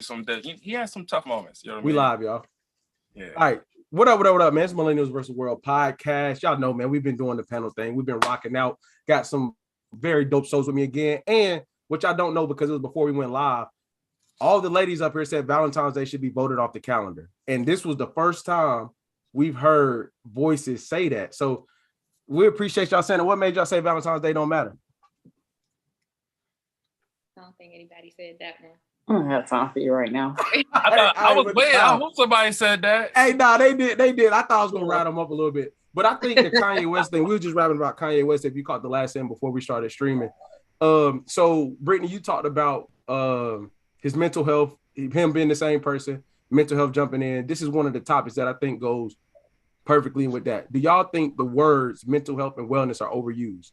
some days. He has some tough moments. You know what I We mean? live, y'all. Yeah. All right. What up, man? It's Millennials versus World podcast. Y'all know, man, we've been doing the panel thing. We've been rocking out. Got some very dope shows with me again. And which I don't know because it was before we went live. All the ladies up here said Valentine's Day should be voted off the calendar. And this was the first time we've heard voices say that. So we appreciate y'all saying it. What made y'all say Valentine's Day don't matter? I don't think anybody said that one. I don't have time for you right now. I was waiting. I hope somebody said that. Hey, nah, they did. I thought I was gonna rat them up a little bit, but I think the Kanye West thing. We were just rapping about Kanye West. If you caught the last end before we started streaming, so Brittany, you talked about his mental health, him being the same person, mental health jumping in. This is one of the topics that I think goes perfectly with that. Do y'all think the words mental health and wellness are overused?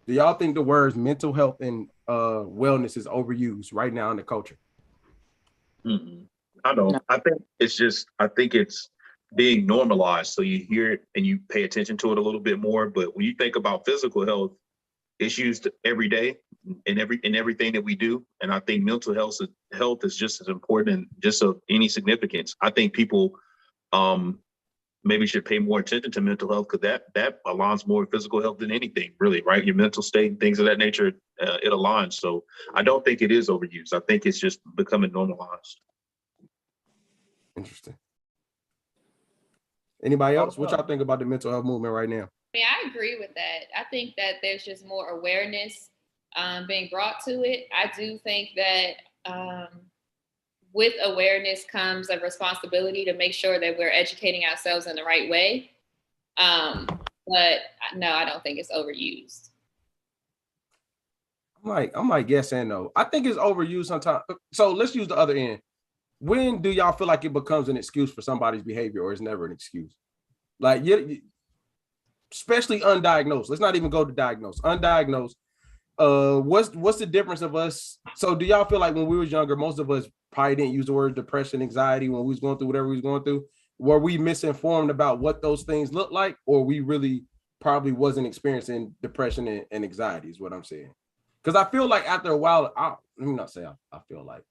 Do y'all think the words mental health and wellness is overused right now in the culture? I don't. I think it's being normalized. So you hear it and you pay attention to it a little bit more. But when you think about physical health, it's used every day in everything that we do. And I think mental health is just as important and just of any significance. I think people maybe should pay more attention to mental health because that aligns more with physical health than anything, really, right? Your mental state, things of that nature, it aligns. So I don't think it is overused. I think it's just becoming normalized. Interesting. Anybody else? What y'all think about the mental health movement right now? I mean, I agree with that. I think that there's just more awareness being brought to it. I do think that with awareness comes a responsibility to make sure that we're educating ourselves in the right way. But no, I don't think it's overused. I'm like, yes and no. I think it's overused sometimes. So let's use the other end. When do y'all feel like it becomes an excuse for somebody's behavior, or it's never an excuse? Like, especially undiagnosed. Let's not even go to diagnosed. Undiagnosed. What's the difference of us? So do y'all feel like when we was younger, most of us probably didn't use the word depression, anxiety when we was going through whatever we was going through? Were we misinformed about what those things look like, or we really probably wasn't experiencing depression and anxiety is what I'm saying? Because I feel like after a while, let me not say I feel like.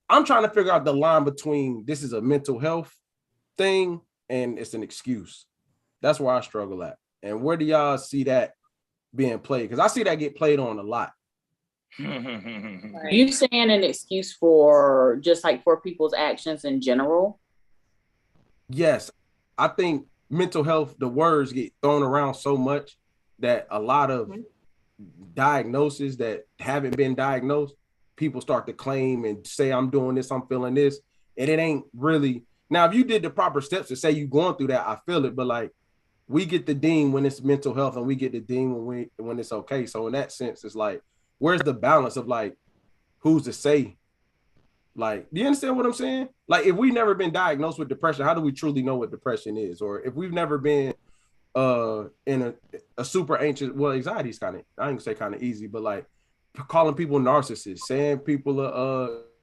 I'm trying to figure out the line between this is a mental health thing and it's an excuse. That's where I struggle at. And where do y'all see that being played? Because I see that get played on a lot. Are you saying an excuse for just like for people's actions in general? Yes. I think mental health, the words get thrown around so much that a lot of diagnoses that haven't been diagnosed, people start to claim and say, I'm doing this, I'm feeling this. And it ain't really. Now, if you did the proper steps to say you going through that, I feel it. But like, we get the deem when it's mental health and we get the deem when it's okay. So in that sense, it's like, where's the balance of like, who's to say? Like, do you understand what I'm saying? Like, if we've never been diagnosed with depression, how do we truly know what depression is? Or if we've never been in a super anxious, well, anxiety is kind of, I ain't gonna say kind of easy, but like calling people narcissists, saying people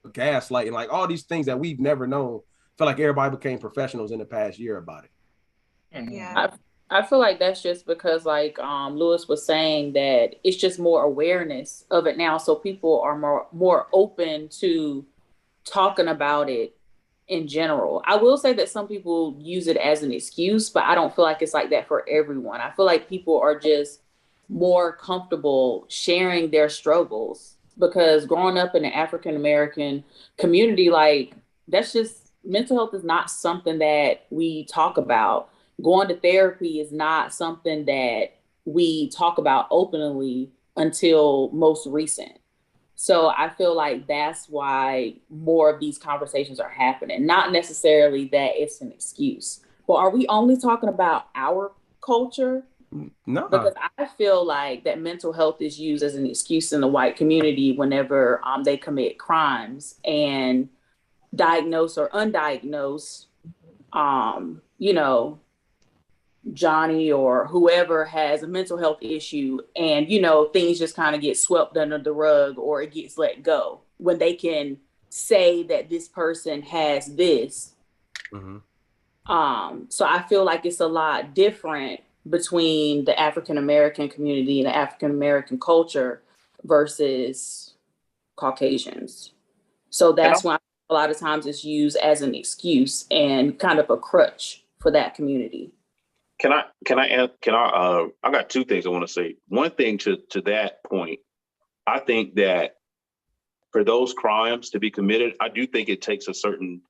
gaslighting, like all these things that we've never known. I feel like everybody became professionals in the past year about it. Yeah. I feel like that's just because like Lewis was saying that it's just more awareness of it now. So people are more open to talking about it in general. I will say that some people use it as an excuse, but I don't feel like it's like that for everyone. I feel like people are just more comfortable sharing their struggles because growing up in the African-American community, like that's just mental health is not something that we talk about. Going to therapy is not something that we talk about openly until most recent. So I feel like that's why more of these conversations are happening. Not necessarily that it's an excuse. But are we only talking about our culture? No. Because I feel like that mental health is used as an excuse in the white community whenever they commit crimes and diagnosed or undiagnosed, Johnny or whoever has a mental health issue and, things just kind of get swept under the rug or it gets let go when they can say that this person has this. Mm-hmm. So I feel like it's a lot different between the African-American community and the African-American culture versus Caucasians. So that's why a lot of times it's used as an excuse and kind of a crutch for that community. I got two things I want to say. One thing to that point, I think that for those crimes to be committed, I do think it takes a certain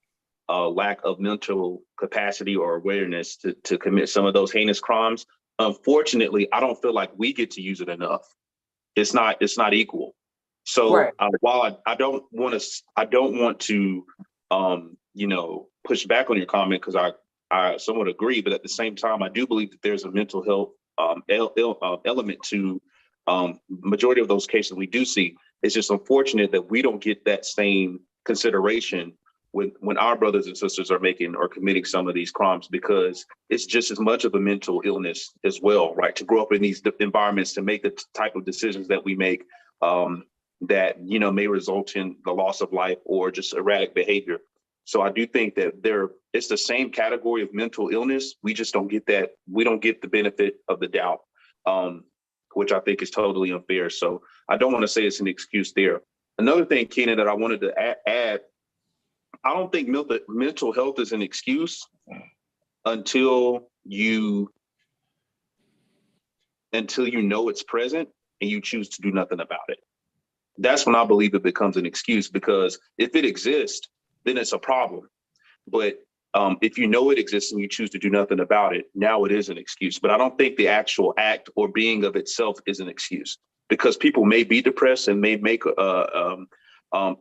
lack of mental capacity or awareness to commit some of those heinous crimes. Unfortunately, I don't feel like we get to use it enough. It's not equal. So right. While I don't want to push back on your comment, because I somewhat agree, but at the same time, I do believe that there's a mental health element to majority of those cases we do see. It's just unfortunate that we don't get that same consideration when our brothers and sisters are making or committing some of these crimes, because it's just as much of a mental illness as well, right? To grow up in these environments, to make the type of decisions that we make that may result in the loss of life or just erratic behavior. So I do think that it's the same category of mental illness. We just don't get that. We don't get the benefit of the doubt, which I think is totally unfair. So I don't want to say it's an excuse there. Another thing, Keenan, that I wanted to add, I don't think mental health is an excuse until you know it's present and you choose to do nothing about it. That's when I believe it becomes an excuse, because if it exists, then it's a problem. But if you know it exists and you choose to do nothing about it, now it is an excuse. But I don't think the actual act or being of itself is an excuse, because people may be depressed and may make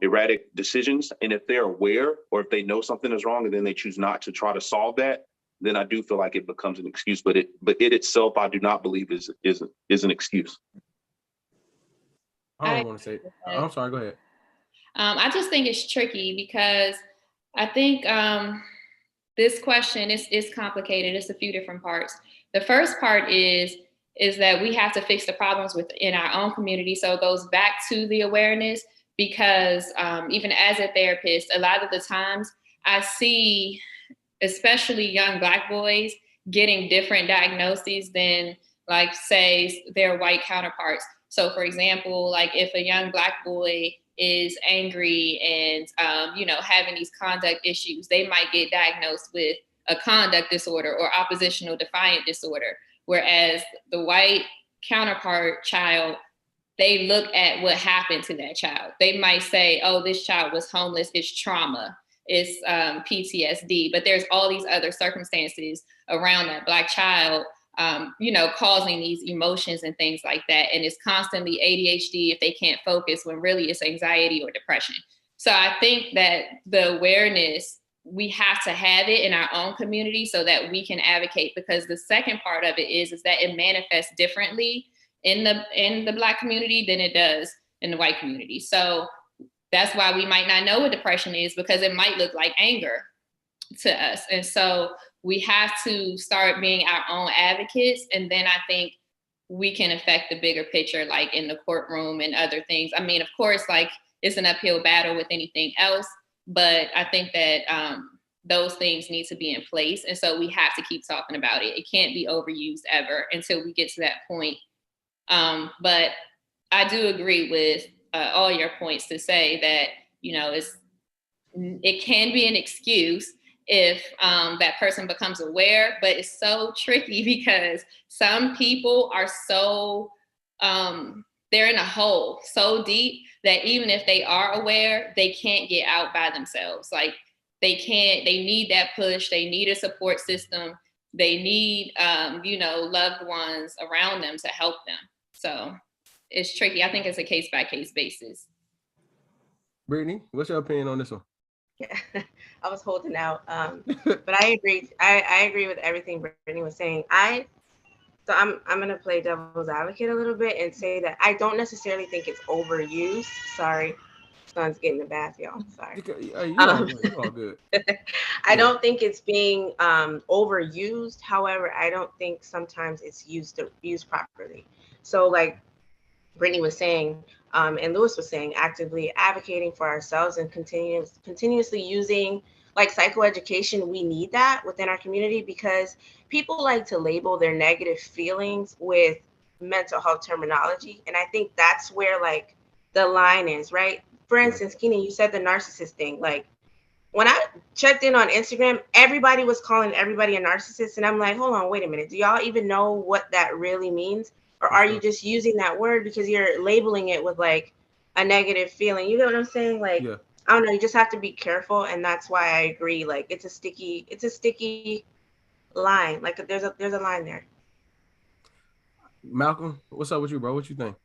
erratic decisions. And if they're aware, or if they know something is wrong and then they choose not to try to solve that, then I do feel like it becomes an excuse. But it itself, I do not believe is an excuse. I don't want to say. I'm sorry. Go ahead. I just think it's tricky, because I think this question is complicated. It's a few different parts. The first part is that we have to fix the problems within our own community. So it goes back to the awareness, because even as a therapist, a lot of the times I see, especially young Black boys, getting different diagnoses than, like, say, their white counterparts. So for example, like if a young Black boy is angry and, having these conduct issues, they might get diagnosed with a conduct disorder or oppositional defiant disorder. Whereas the white counterpart child, they look at what happened to that child. They might say, oh, this child was homeless, it's trauma, it's PTSD, but there's all these other circumstances around that Black child, causing these emotions and things like that. And it's constantly ADHD if they can't focus, when really it's anxiety or depression. So I think that the awareness, we have to have it in our own community so that we can advocate, because the second part of it is that it manifests differently in the Black community than it does in the white community. So that's why we might not know what depression is, because it might look like anger to us. And so we have to start being our own advocates. And then I think we can affect the bigger picture, like in the courtroom and other things. I mean, of course, like it's an uphill battle with anything else, but I think that those things need to be in place. And so we have to keep talking about it. It can't be overused ever until we get to that point. But I do agree with all your points to say that, it can be an excuse if that person becomes aware, but it's so tricky because some people are so, they're in a hole so deep that even if they are aware, they can't get out by themselves. Like they need that push. They need a support system. They need, loved ones around them to help them. So it's tricky. I think it's a case by case basis. Brittany, what's your opinion on this one? Yeah, I was holding out, but I agree. I agree with everything Brittany was saying. I'm gonna play devil's advocate a little bit and say that I don't necessarily think it's overused. Sorry, son's getting a bath, y'all. Sorry. You all good. I don't think it's being overused. However, I don't think sometimes it's used properly. So like Brittany was saying, and Lewis was saying, actively advocating for ourselves and continuously using like psychoeducation. We need that within our community because people like to label their negative feelings with mental health terminology. And I think that's where like the line is, right? for instance, Keenan, you said the narcissist thing. Like when I checked in on Instagram, everybody was calling everybody a narcissist. And I'm like, hold on, wait a minute. Do y'all even know what that really means? Or are you just using that word because you're labeling it with like a negative feeling? You know what I'm saying? Like, I don't know. You just have to be careful. And that's why I agree. Like it's a sticky line. Like there's a line there. Malcolm, what's up with you, bro? What you think?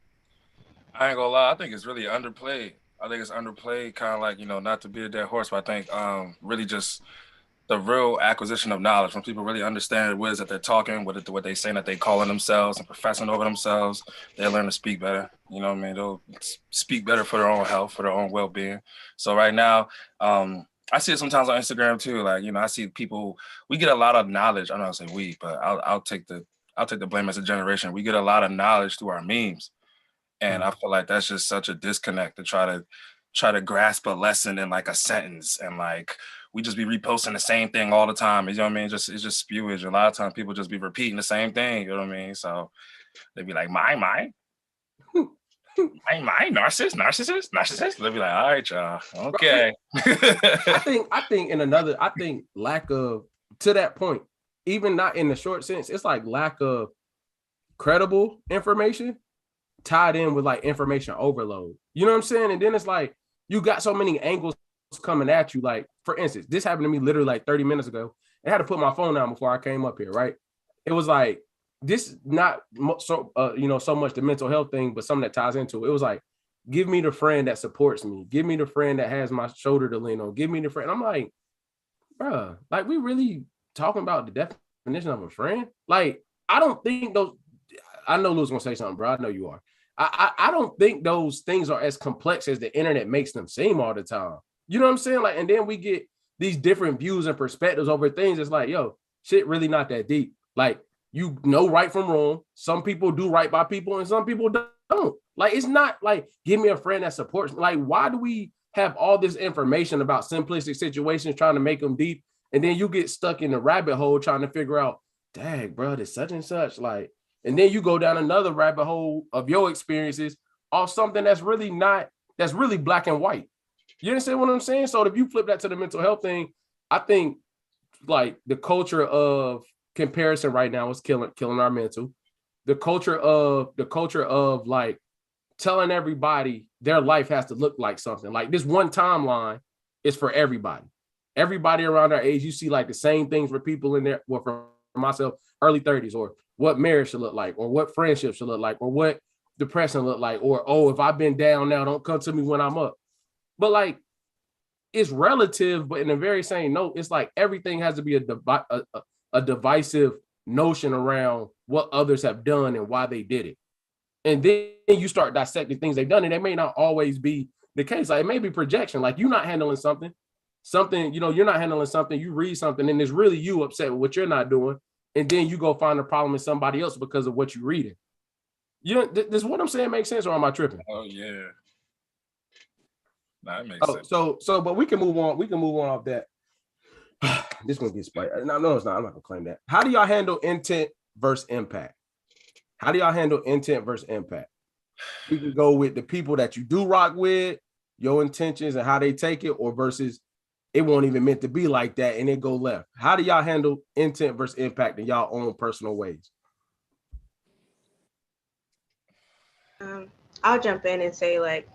I ain't gonna lie. I think it's really underplayed. I think it's underplayed, kind of like, not to be a dead horse, but I think really just the real acquisition of knowledge, when people really understand what it is that they're talking, what they're saying that they calling themselves and professing over themselves, they learn to speak better. You know what I mean? They'll speak better for their own health, for their own well-being. So right now, I see it sometimes on Instagram too. Like, I see people, we get a lot of knowledge. I'm not gonna say we, but I'll take the blame as a generation. We get a lot of knowledge through our memes. And I feel like that's just such a disconnect to try to grasp a lesson in like a sentence, and like we just be reposting the same thing all the time. You know what I mean? It's just spewage. A lot of times people just be repeating the same thing. You know what I mean? So they be like, my narcissist. They be like, all right, y'all, okay. I think lack of, to that point, even not in the short sense, it's like lack of credible information tied in with like information overload. You know what I'm saying? And then it's like you got so many angles coming at you. Like, for instance, this happened to me literally like 30 minutes ago. I had to put my phone down before I came up here, right? It was like, this not so so much the mental health thing, but something that ties into it. It was like, give me the friend that supports me. Give me the friend that has my shoulder to lean on. Give me the friend. I'm like, bruh, like we really talking about the definition of a friend? Like, I don't think those, I know Lou's gonna say something, bro. I know you are. I don't think those things are as complex as the internet makes them seem all the time. You know what I'm saying? Like, and then we get these different views and perspectives over things. It's like, yo, shit really not that deep. Like, you know right from wrong. Some people do right by people and some people don't. Like, it's not like, give me a friend that supports me. Like, why do we have all this information about simplistic situations trying to make them deep? And then you get stuck in the rabbit hole trying to figure out, dang, bro, it's such and such. Like, and then you go down another rabbit hole of your experiences off something that's really black and white. You understand what I'm saying? So if you flip that to the mental health thing, I think like the culture of comparison right now is killing our mental. The culture of like telling everybody their life has to look like something. Like this one timeline is for everybody. Everybody around our age, you see like the same things for people in there. Well, for myself, early 30s, or what marriage should look like, or what friendship should look like, or what depression look like, or, oh, if I've been down now, don't come to me when I'm up. But like, it's relative, but in the very same note, it's like everything has to be a divisive notion around what others have done and why they did it. And then you start dissecting things they've done, and they may not always be the case. Like, it may be projection, like you're not handling something, you're not handling something, you read something, and it's really you upset with what you're not doing. And then you go find a problem in somebody else because of what you're reading. Does what I'm saying make sense, or am I tripping? Oh yeah. Nah, it makes sense. So, but we can move on. We can move on off that. This one's get spicy. No, it's not. I'm not gonna claim that. How do y'all handle intent versus impact? How do y'all handle intent versus impact? We can go with the people that you do rock with, your intentions and how they take it, or versus it won't even meant to be like that and it go left. How do y'all handle intent versus impact in y'all own personal ways? I'll jump in and say, like,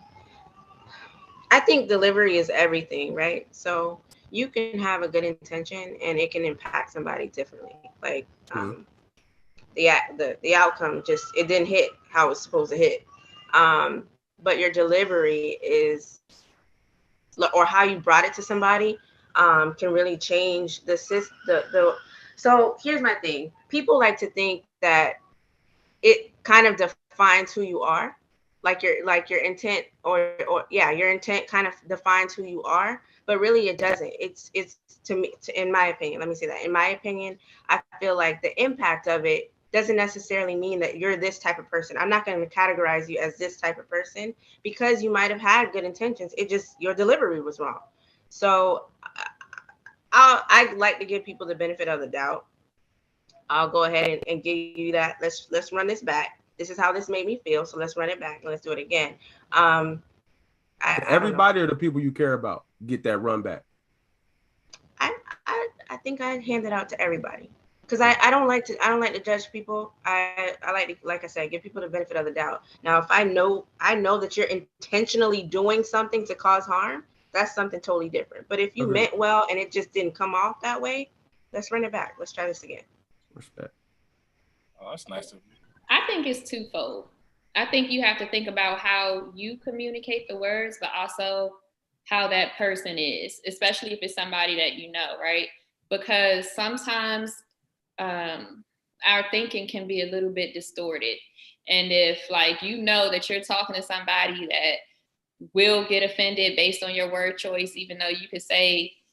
I think delivery is everything, right? So you can have a good intention and it can impact somebody differently. Like the outcome just, it didn't hit how it's supposed to hit. But your delivery is, or how you brought it to somebody, can really change the system. So here's my thing. People like to think that it kind of defines who you are. Like your intent or your intent kind of defines who you are, but really it doesn't. It's to me, in my opinion, let me say that. In my opinion, I feel like the impact of it doesn't necessarily mean that you're this type of person. I'm not going to categorize you as this type of person because you might have had good intentions. It just, your delivery was wrong. So I like to give people the benefit of the doubt. I'll go ahead and give you that. Let's run this back. This is how this made me feel. So let's run it back and let's do it again. Everybody or the people you care about get that run back? I think I'd hand it out to everybody because I don't like to judge people. I like to, like I said, give people the benefit of the doubt. Now, if I know that you're intentionally doing something to cause harm, that's something totally different. But if you meant well and it just didn't come off that way, let's run it back. Let's try this again. Respect. Oh, that's nice of you. I think it's twofold. I think you have to think about how you communicate the words, but also how that person is, especially if it's somebody that you know, right? Because sometimes our thinking can be a little bit distorted. And if like you know that you're talking to somebody that will get offended based on your word choice, even though you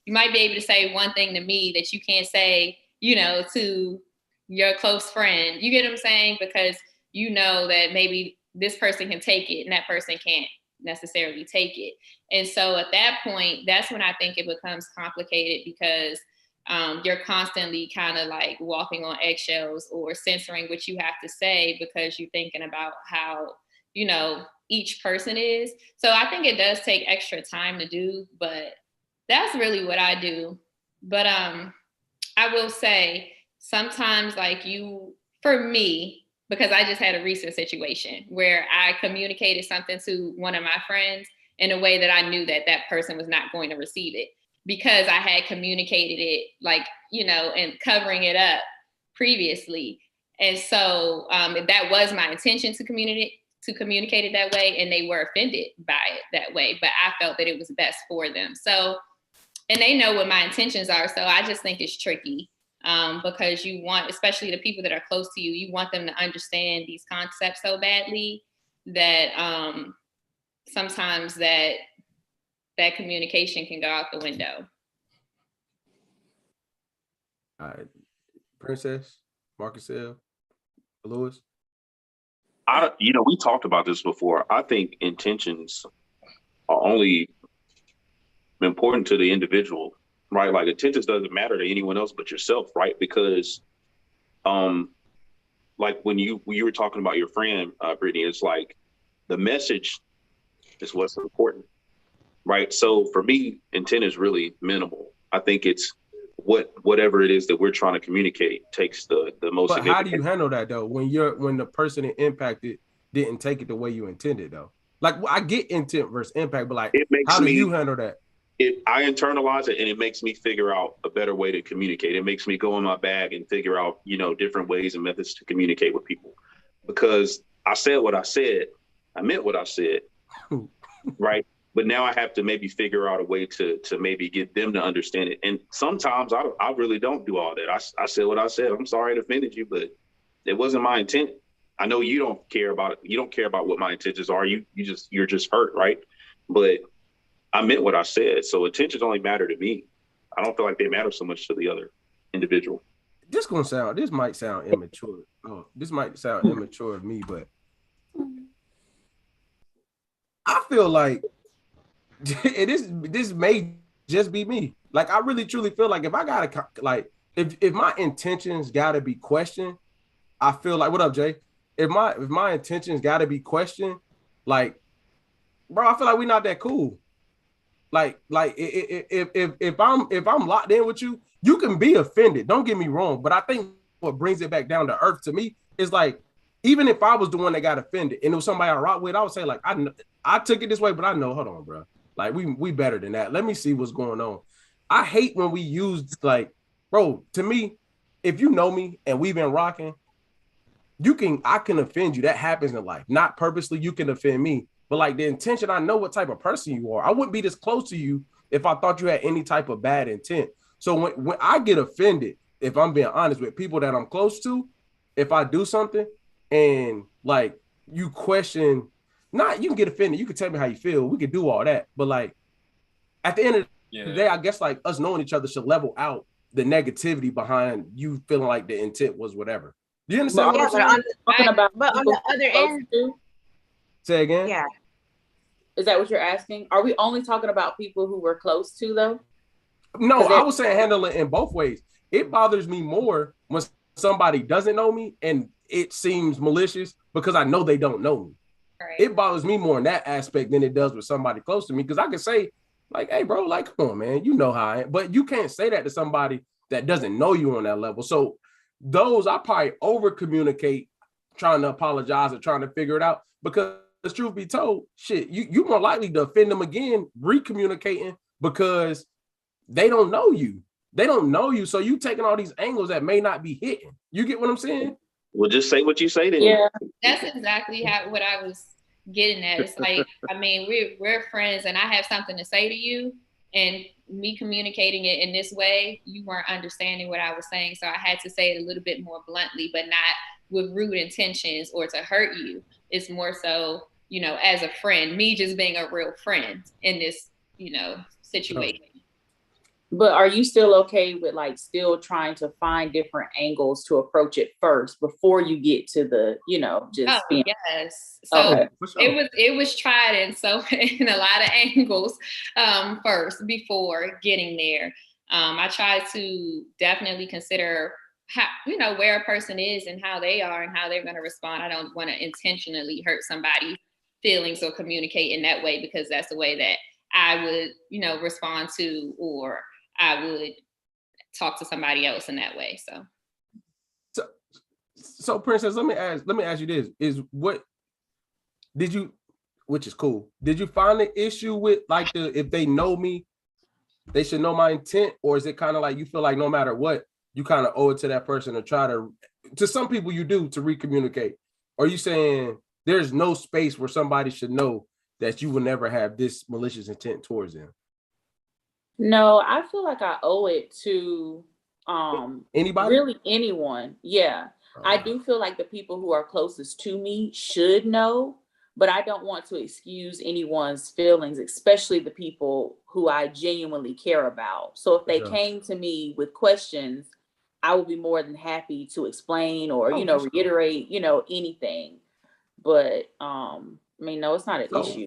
might be able to say one thing to me that you can't say, to your close friend. You get what I'm saying? Because you know that maybe this person can take it and that person can't necessarily take it. And so at that point, that's when I think it becomes complicated because you're constantly kind of like walking on eggshells or censoring what you have to say because you're thinking about how, each person is. So I think it does take extra time to do, but that's really what I do. But I will say sometimes for me, because I just had a recent situation where I communicated something to one of my friends in a way that I knew that that person was not going to receive it because I had communicated it and covering it up previously. And so that was my intention to communicate it that way, and they were offended by it that way, but I felt that it was best for them. So, and they know what my intentions are. So I just think it's tricky. Because you want, especially the people that are close to you, you want them to understand these concepts so badly that sometimes that communication can go out the window. All right, Princess, Marcus L, Lewis. We talked about this before. I think intentions are only important to the individual. Right, like intentions doesn't matter to anyone else but yourself, right? Because, like when you were talking about your friend, Brittany, it's like the message is what's important, right? So for me, intent is really minimal. I think it's whatever it is that we're trying to communicate takes the most. But how do you handle that though when the person impacted didn't take it the way you intended though? Like I get intent versus impact, but like how do you handle that? I internalize it and it makes me figure out a better way to communicate. It makes me go in my bag and figure out, different ways and methods to communicate with people. Because I said what I said, I meant what I said, right? But now I have to maybe figure out a way to maybe get them to understand it. And sometimes I really don't do all that. I said what I said. I'm sorry it offended you, but it wasn't my intent. I know you don't care about it. You don't care about what my intentions are. You're just hurt, right? But I meant what I said. So intentions only matter to me. I don't feel like they matter so much to the other individual. This might sound immature. This might sound immature of me, but I feel like this may just be me. Like I really truly feel like if I gotta if my intentions gotta be questioned, I feel like, what up, Jay? If my intentions gotta be questioned, like, bro, I feel like we're not that cool. Like if I'm locked in with you, you can be offended. Don't get me wrong, but I think what brings it back down to earth to me is like, even if I was the one that got offended and it was somebody I rock with, I would say like, I took it this way, but I know, hold on, bro. Like we better than that. Let me see what's going on. I hate when we use like, bro, to me, if you know me and we've been rocking, I can offend you. That happens in life. Not purposely, you can offend me. But like the intention, I know what type of person you are. I wouldn't be this close to you if I thought you had any type of bad intent. So when I get offended, if I'm being honest with people that I'm close to, if I do something and like you question, you can get offended. You can tell me how you feel. We can do all that. But like at the end of the day, I guess like us knowing each other should level out the negativity behind you feeling like the intent was whatever. Do you understand what I'm saying? But on the other end, say again. Yeah. Is that what you're asking? Are we only talking about people who we're close to though? No, I was saying handle it in both ways. It bothers me more when somebody doesn't know me and it seems malicious because I know they don't know me. Right. It bothers me more in that aspect than it does with somebody close to me, because I can say, like, hey, bro, like, come on, man, you know how I am. But you can't say that to somebody that doesn't know you on that level. So those, I probably over communicate, trying to apologize or trying to figure it out, because truth be told, shit, you more likely to offend them again, recommunicating, because they don't know you. They don't know you. So you taking all these angles that may not be hitting. You get what I'm saying? Well, just say what you say then. Yeah. That's exactly what I was getting at. It's like, I mean, we're friends, and I have something to say to you, and me communicating it in this way, you weren't understanding what I was saying. So I had to say it a little bit more bluntly, but not with rude intentions or to hurt you. It's more so, you know, as a friend, me just being a real friend in this, you know, situation. But are you still okay with like still trying to find different angles to approach it first before you get to the, you know, just being yes. So okay. it was tried in in a lot of angles first before getting there. I try to definitely consider how, you know, where a person is and how they are and how they're going to respond. I don't want to intentionally hurt somebody's feelings or communicate in that way, because that's the way that I would, you know, respond to, or I would talk to somebody else in that way. So Princess, let me ask you this: is what did you, which is cool, did you find the issue with like if they know me, they should know my intent, or is it kind of like you feel like no matter what, you kind of owe it to that person to try to some people you do to recommunicate? Or are you saying there's no space where somebody should know that you will never have this malicious intent towards them? No, I feel like I owe it to Anybody? really anyone. Yeah. I do feel like the people who are closest to me should know, but I don't want to excuse anyone's feelings, especially the people who I genuinely care about. So if they came to me with questions, I would be more than happy to explain or, you know, reiterate, you know, anything. But I mean, no, it's not an issue.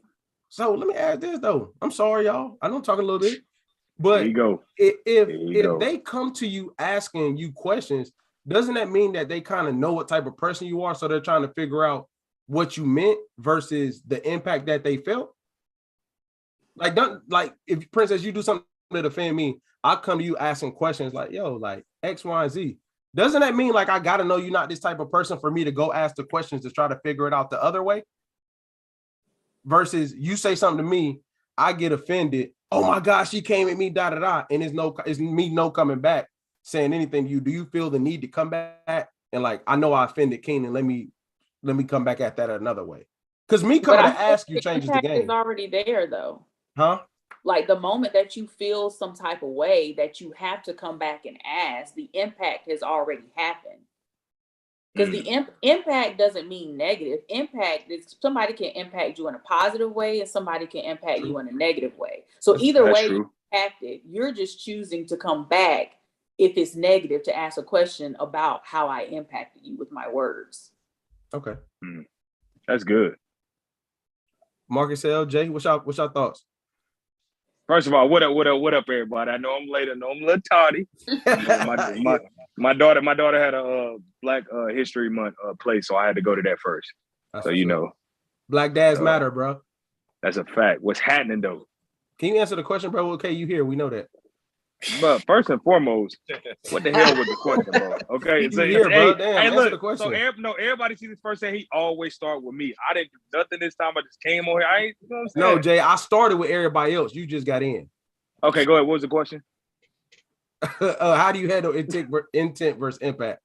So let me add this though. I'm sorry, y'all. I know I'm talking a little bit. But there you go. If they come to you asking you questions, doesn't that mean that they kind of know what type of person you are? So they're trying to figure out what you meant versus the impact that they felt? Like, if Princess, you do something to offend me, I'll come to you asking questions like, yo, like X, Y, and Z. Doesn't that mean like I gotta know you're not this type of person for me to go ask the questions to try to figure it out the other way? Versus you say something to me, I get offended. Oh my gosh, she came at me, da da da, and it's me no coming back saying anything to you. Do you feel the need to come back and like, I know I offended Keenan, let me come back at that another way? Because me coming to ask you changes the game. It's already there though. Huh? Like the moment that you feel some type of way that you have to come back and ask, the impact has already happened. Because the impact doesn't mean negative. Impact is somebody can impact you in a positive way and somebody can impact you in a negative way. So either way you're impacted, you're just choosing to come back if it's negative to ask a question about how I impacted you with my words. Okay. That's good. Marcus L. Jay, what's your thoughts? First of all, what up, everybody? I know I'm late. I know I'm a little tardy. My daughter had a Black History Month play, so I had to go to that first. So you know, Black Dads matter, bro. That's a fact. What's happening though? Can you answer the question, bro? Okay, you here? We know that. But first and foremost, what the hell was the question, bro? Okay, you here, bro? Damn, answer the question. So everybody sees this first, and he always start with me. I didn't do nothing this time. I just came on here. You know what I'm saying? No, Jay, I started with everybody else. You just got in. Okay, go ahead. What was the question? How do you handle intent versus impact?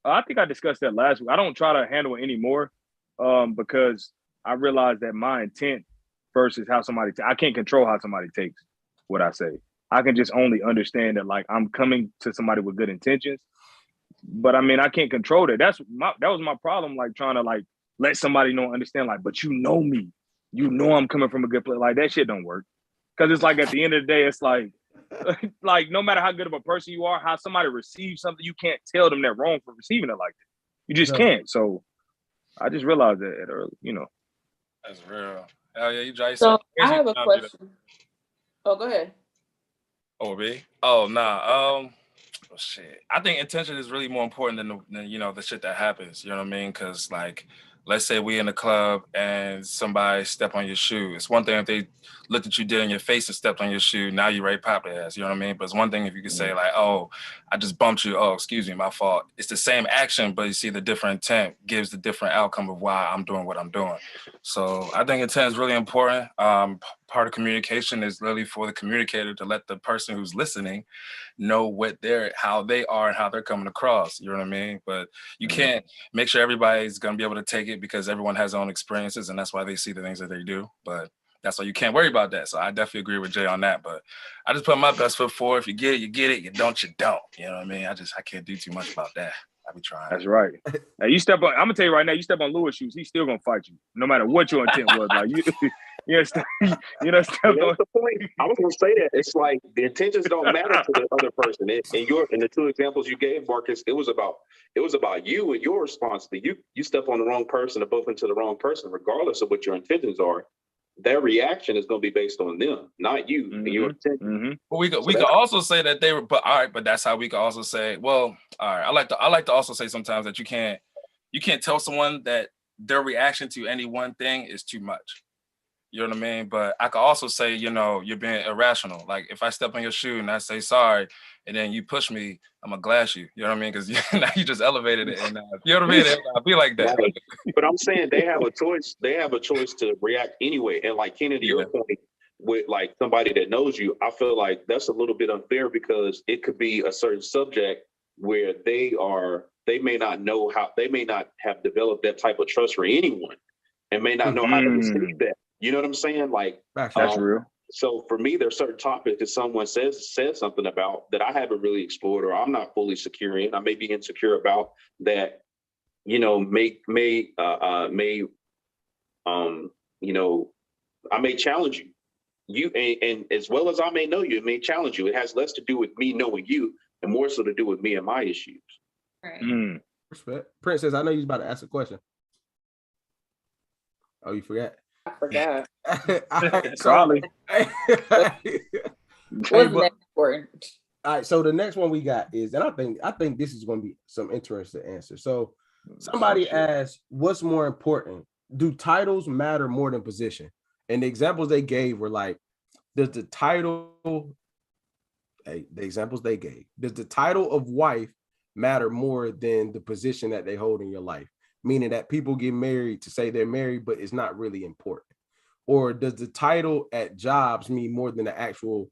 I think I discussed that last week. I don't try to handle it anymore because I realize that my intent versus how somebody I can't control how somebody takes what I say. I can just only understand that like I'm coming to somebody with good intentions, but I mean I can't control that. That was my problem. Like trying to like let somebody know, understand. Like, but you know me, you know I'm coming from a good place. Like that shit don't work because it's like at the end of the day, it's like no matter how good of a person you are, how somebody receives something, you can't tell them they're wrong for receiving it like that. You just can't. So I just realized that early, you know. That's real. Hell yeah, you Jay. So I have a question. Oh, go ahead. Oh, me? Oh, nah. Shit, I think intention is really more important than the shit that happens. You know what I mean? Because like, let's say we in the club and somebody step on your shoe. It's one thing if they looked at you dead in your face and stepped on your shoe. Now you ready to pop their ass. You know what I mean? But it's one thing if you could say like, oh, I just bumped you. Oh, excuse me, my fault. It's the same action, but you see the different intent gives the different outcome of why I'm doing what I'm doing. So I think intent is really important. Part of communication is really for the communicator to let the person who's listening know how they are and how they're coming across. You know what I mean? But you can't make sure everybody's gonna be able to take it because everyone has their own experiences and that's why they see the things that they do. But that's why you can't worry about that. So I definitely agree with Jay on that. But I just put my best foot forward. If you get it, you get it. You don't, you don't. You know what I mean? I can't do too much about that. I be trying. That's right. Now you step on. I'm gonna tell you right now. You step on Lewis' shoes, he's still gonna fight you, no matter what your intent was. Like you step on. That's the point. I was gonna say that it's like the intentions don't matter to the other person. In the two examples you gave, Marcus, it was about you and your response. That you step on the wrong person or bump into the wrong person, regardless of what your intentions are. Their reaction is going to be based on them, not you and your intention. But we could also say that they were, but all right, but that's how we could also say, well, all right. I like to also say sometimes that you can't tell someone that their reaction to any one thing is too much. You know what I mean? But I could also say, you're being irrational. Like if I step on your shoe and I say sorry, and then you push me, I'm gonna glass you. You know what I mean? Because now you just elevated it, and you know what I mean? I'll be like that. But I'm saying they have a choice. They have a choice to react anyway. And like Kennedy, your point with like somebody that knows you, I feel like that's a little bit unfair because it could be a certain subject where they may not know how, they may not have developed that type of trust for anyone, and may not know how to receive that. You know what I'm saying? Like that's real. So for me, there's certain topics that someone says something about that I haven't really explored or I'm not fully secure in. I may be insecure about that, I may challenge you. And as well as I may know you, it may challenge you. It has less to do with me knowing you and more so to do with me and my issues. Right. Respect. Princess, I know you was about to ask a question. Oh, you forgot? I forgot. Probably. What's next important? All right, so the next one we got is, and I think this is going to be some interesting answer. So somebody asked, what's more important? Do titles matter more than position? And the examples they gave were like, does the title of wife matter more than the position that they hold in your life? Meaning that people get married to say they're married, but it's not really important. Or does the title at jobs mean more than the actual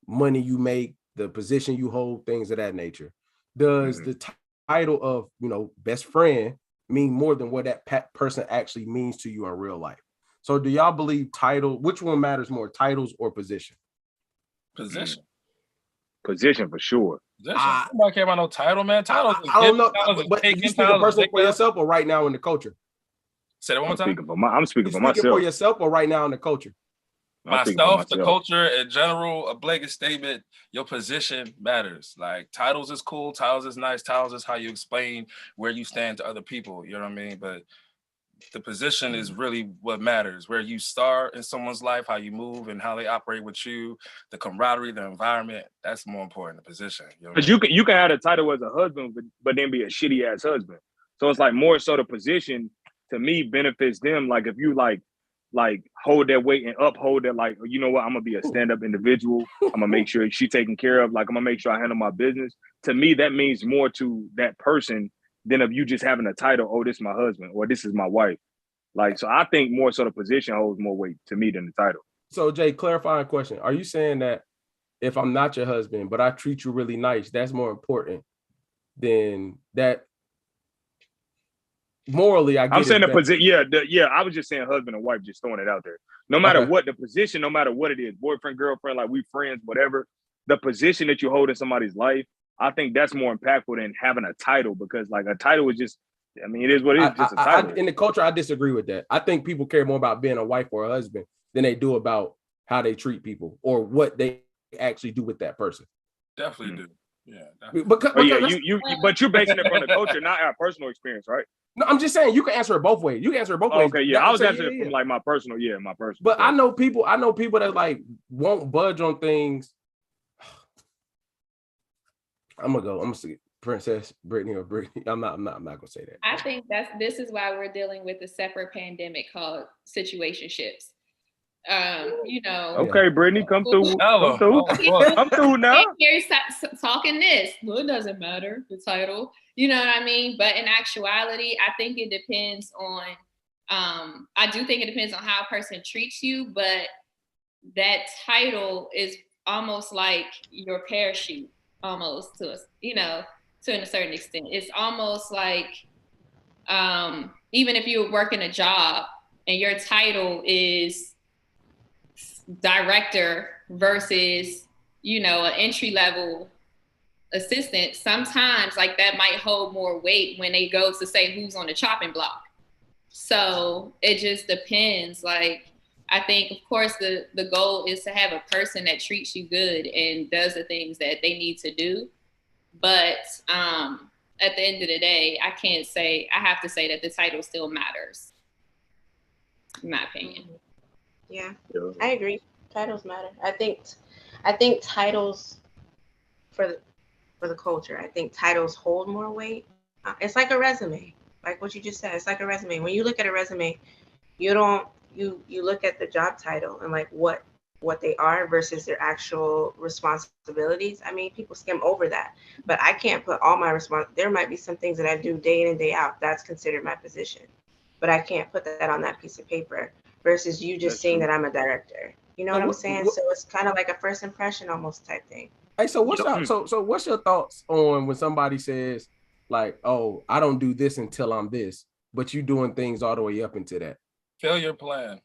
money you make, the position you hold, things of that nature? Does the title of, best friend mean more than what that person actually means to you in real life? So do y'all believe which one matters more, titles or position? Position for sure. Nobody care about no title, man. Titles. I don't know, but you speaking personally for yourself or right now in the culture? Say that one more time. I'm speaking for myself. For yourself or right now in the culture? Myself, the culture in general, a blanket statement, your position matters. Like titles is cool, titles is nice, titles is how you explain where you stand to other people. You know what I mean? But the position is really what matters. Where you start in someone's life, how you move and how they operate with you, the camaraderie, the environment, that's more important, the position. Because you can have a title as a husband, but then be a shitty ass husband. So it's like more so the position to me benefits them. Like if you like hold that weight and uphold that, like, you know what, I'm gonna be a stand-up individual. I'm gonna make sure she's taken care of. Like I'm gonna make sure I handle my business. To me, that means more to that person than if you just having a title, oh, this is my husband or this is my wife. Like, so I think more so the position holds more weight to me than the title. So Jay, clarifying question. Are you saying that if I'm not your husband, but I treat you really nice, that's more important than that? Morally, I'm saying the position. Yeah, I was just saying husband and wife, just throwing it out there. No matter what the position, no matter what it is, boyfriend, girlfriend, like we friends, whatever, the position that you hold in somebody's life, I think that's more impactful than having a title, because like a title is just, I mean, it is what it is, just a title. In the culture, I disagree with that. I think people care more about being a wife or a husband than they do about how they treat people or what they actually do with that person. Definitely do. Yeah. But you're basing it from the culture, not our personal experience, right? No, I'm just saying you can answer it both ways. You can answer it both ways. Okay, yeah, I was answering it from like my personal. But I know people that like won't budge on things. I'm gonna say Princess Brittany or Brittany. I'm not gonna say that. I think this is why we're dealing with a separate pandemic called situationships. Okay, Brittany, come through. Come through. Come through now. Here's talking this. Well, it doesn't matter, the title. You know what I mean? But in actuality, I think it depends on, I do think it depends on how a person treats you, but that title is almost like your parachute, almost to us, to a certain extent. It's almost like, even if you're working a job and your title is director versus, an entry level assistant, sometimes like that might hold more weight when they go to say who's on the chopping block. So it just depends. Like, I think, of course, the goal is to have a person that treats you good and does the things that they need to do. But at the end of the day, I have to say that the title still matters, in my opinion. Yeah, I agree. Titles matter. I think titles for the culture, I think titles hold more weight. It's like a resume, like what you just said. It's like a resume. When you look at a resume, you look at the job title and like what they are versus their actual responsibilities. I mean, people skim over that, but I can't put all my there might be some things that I do day in and day out that's considered my position, but I can't put that on that piece of paper versus you just saying that I'm a director. You know what I'm saying? So it's kind of like a first impression almost type thing. Hey, so what's your thoughts on when somebody says like, oh, I don't do this until I'm this, but you doing things all the way up into that? Failure plan.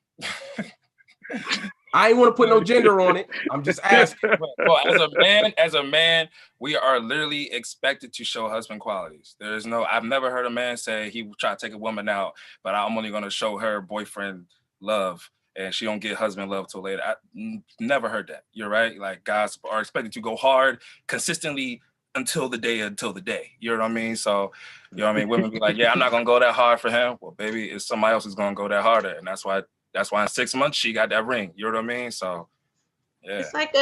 I ain't want to put no gender on it. I'm just asking. Well, as a man, we are literally expected to show husband qualities. I've never heard a man say he try to take a woman out, but I'm only going to show her boyfriend love and she don't get husband love till later. I never heard that. You're right. Like, guys are expected to go hard consistently until the day. You know what I mean? So, you know what I mean? Women be like, yeah, I'm not going to go that hard for him. Well, baby, it's somebody else who's going to go that harder. And that's why in 6 months she got that ring. You know what I mean? So, yeah. It's like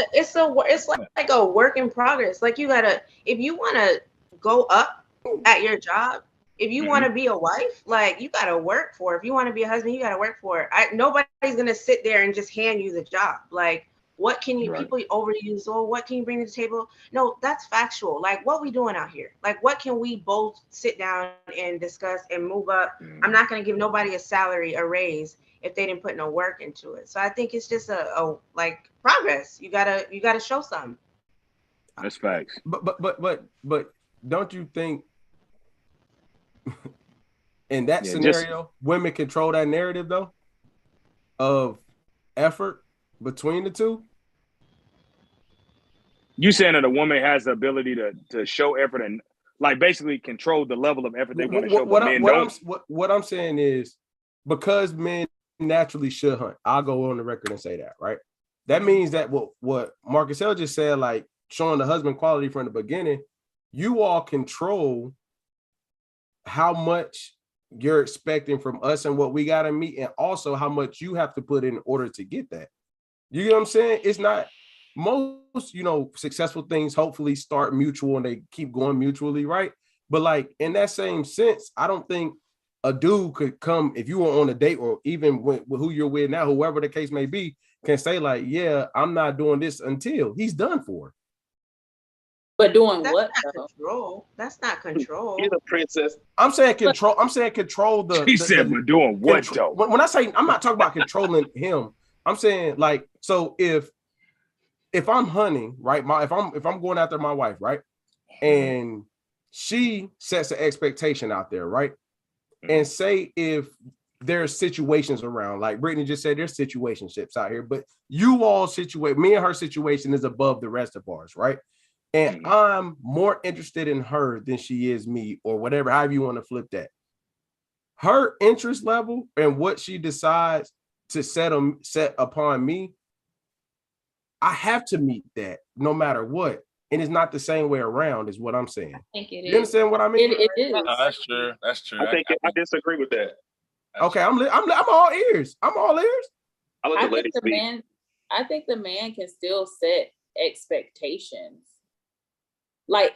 a work in progress. Like, if you want to go up at your job, if you want to be a wife, like, you got to work for it. If you want to be a husband, you got to work for it. Nobody's going to sit there and just hand you the job. Like, what can you, people overuse, or what can you bring to the table? No, that's factual. Like, what we doing out here? Like, what can we both sit down and discuss and move up? I'm not going to give nobody a salary, a raise, if they didn't put no work into it. So I think it's just a like progress. You gotta show something. That's facts. But don't you think in that scenario, women control that narrative though of effort between the two? You saying that a woman has the ability to show effort and like basically control the level of effort they want to show, but men don't. What I'm saying is, because men naturally should hunt, I'll go on the record and say that, right? That means that what Marcus L just said, like showing the husband quality from the beginning, you all control how much you're expecting from us and what we got to meet, and also how much you have to put in order to get that. You know what I'm saying? It's not most, successful things hopefully start mutual and they keep going mutually, right? But like in that same sense, I don't think a dude could come, if you were on a date or even with who you're with now, whoever the case may be, can say like, yeah, I'm not doing this until he's done for. But doing That's what? Not control. That's not control. You're the princess. I'm saying control. I'm saying control the. He said, "But doing what though?" When I say, I'm not talking about controlling him. I'm saying like, so if I'm hunting, right? If I'm going after my wife, right, and she sets an expectation out there, right, and say if there's situations around, like Brittany just said, there's situationships out here, but you all me and her situation is above the rest of ours, right? And I'm more interested in her than she is me, or whatever, however you want to flip that. Her interest level and what she decides to set upon me, I have to meet that no matter what. And it's not the same way around, is what I'm saying. I think it is. You understand what I mean? It is. No, that's true. That's true. I disagree with that. Okay, I'm all ears. I'm all ears. I think the man can still set expectations. like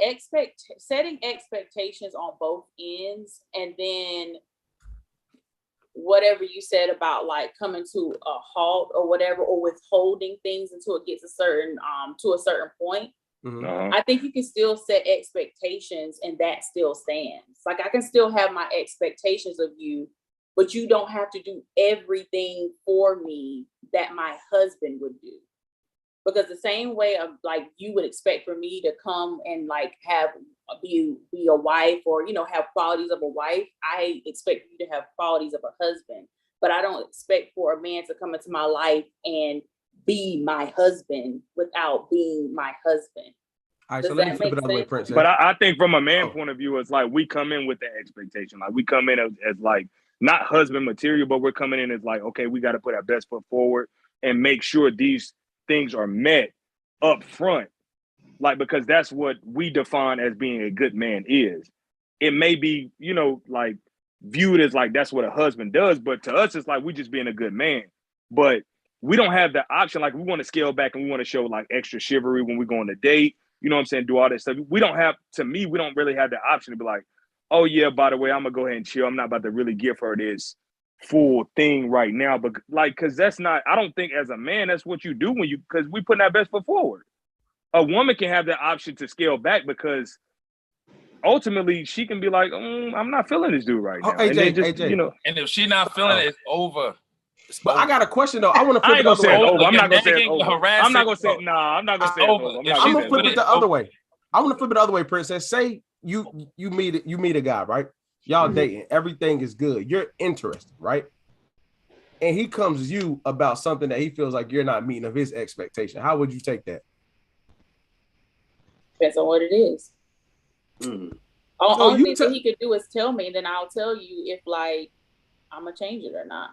setting expectations on both ends, and then whatever you said about like coming to a halt or whatever, or withholding things until it gets a certain to a certain point. I think you can still set expectations and that still stands. Like I can still have my expectations of you, but you don't have to do everything for me that my husband would do. Because the same way of like you would expect for me to come and like be a wife, or you know, have qualities of a wife, I expect you to have qualities of a husband. But I don't expect for a man to come into my life and be my husband without being my husband. All right, so let me flip it other way, Princess. But I think from a man point of view, it's like we come in with that expectation. Like we come in as like not husband material, but we're coming in as like, okay, we got to put our best foot forward and make sure these things are met up front. Like, because that's what we define as being a good man is. It may be, you know, like viewed as like that's what a husband does, but to us, it's like we just being a good man. But we don't have the option. Like we want to scale back and we want to show like extra chivalry when we go on a date. You know what I'm saying? Do all that stuff. We don't have, to me, we don't really have the option to be like, oh yeah, by the way, I'm gonna go ahead and chill. I'm not about to really give her this full thing right now. But like, cause that's not, I don't think as a man, that's what you do when you, cause we putting our best foot forward. A woman can have the option to scale back because ultimately she can be like, I'm not feeling this dude right now. AJ. You know, and if she not feeling it, it's over. But I got a question though. I want to flip I ain't it gonna the say way. it's over. I'm not gonna say it's nagging, over. harassing, I'm not gonna say I'm not gonna say it's over. I'm gonna flip it the other way. I want to flip it the other way, Princess. Say you meet a guy, right? Y'all dating, everything is good. You're interested, right? And he comes to you about something that he feels like you're not meeting of his expectation. How would you take that? Depends on what it is. Only thing that he could do is tell me, and then I'll tell you if like I'm gonna change it or not.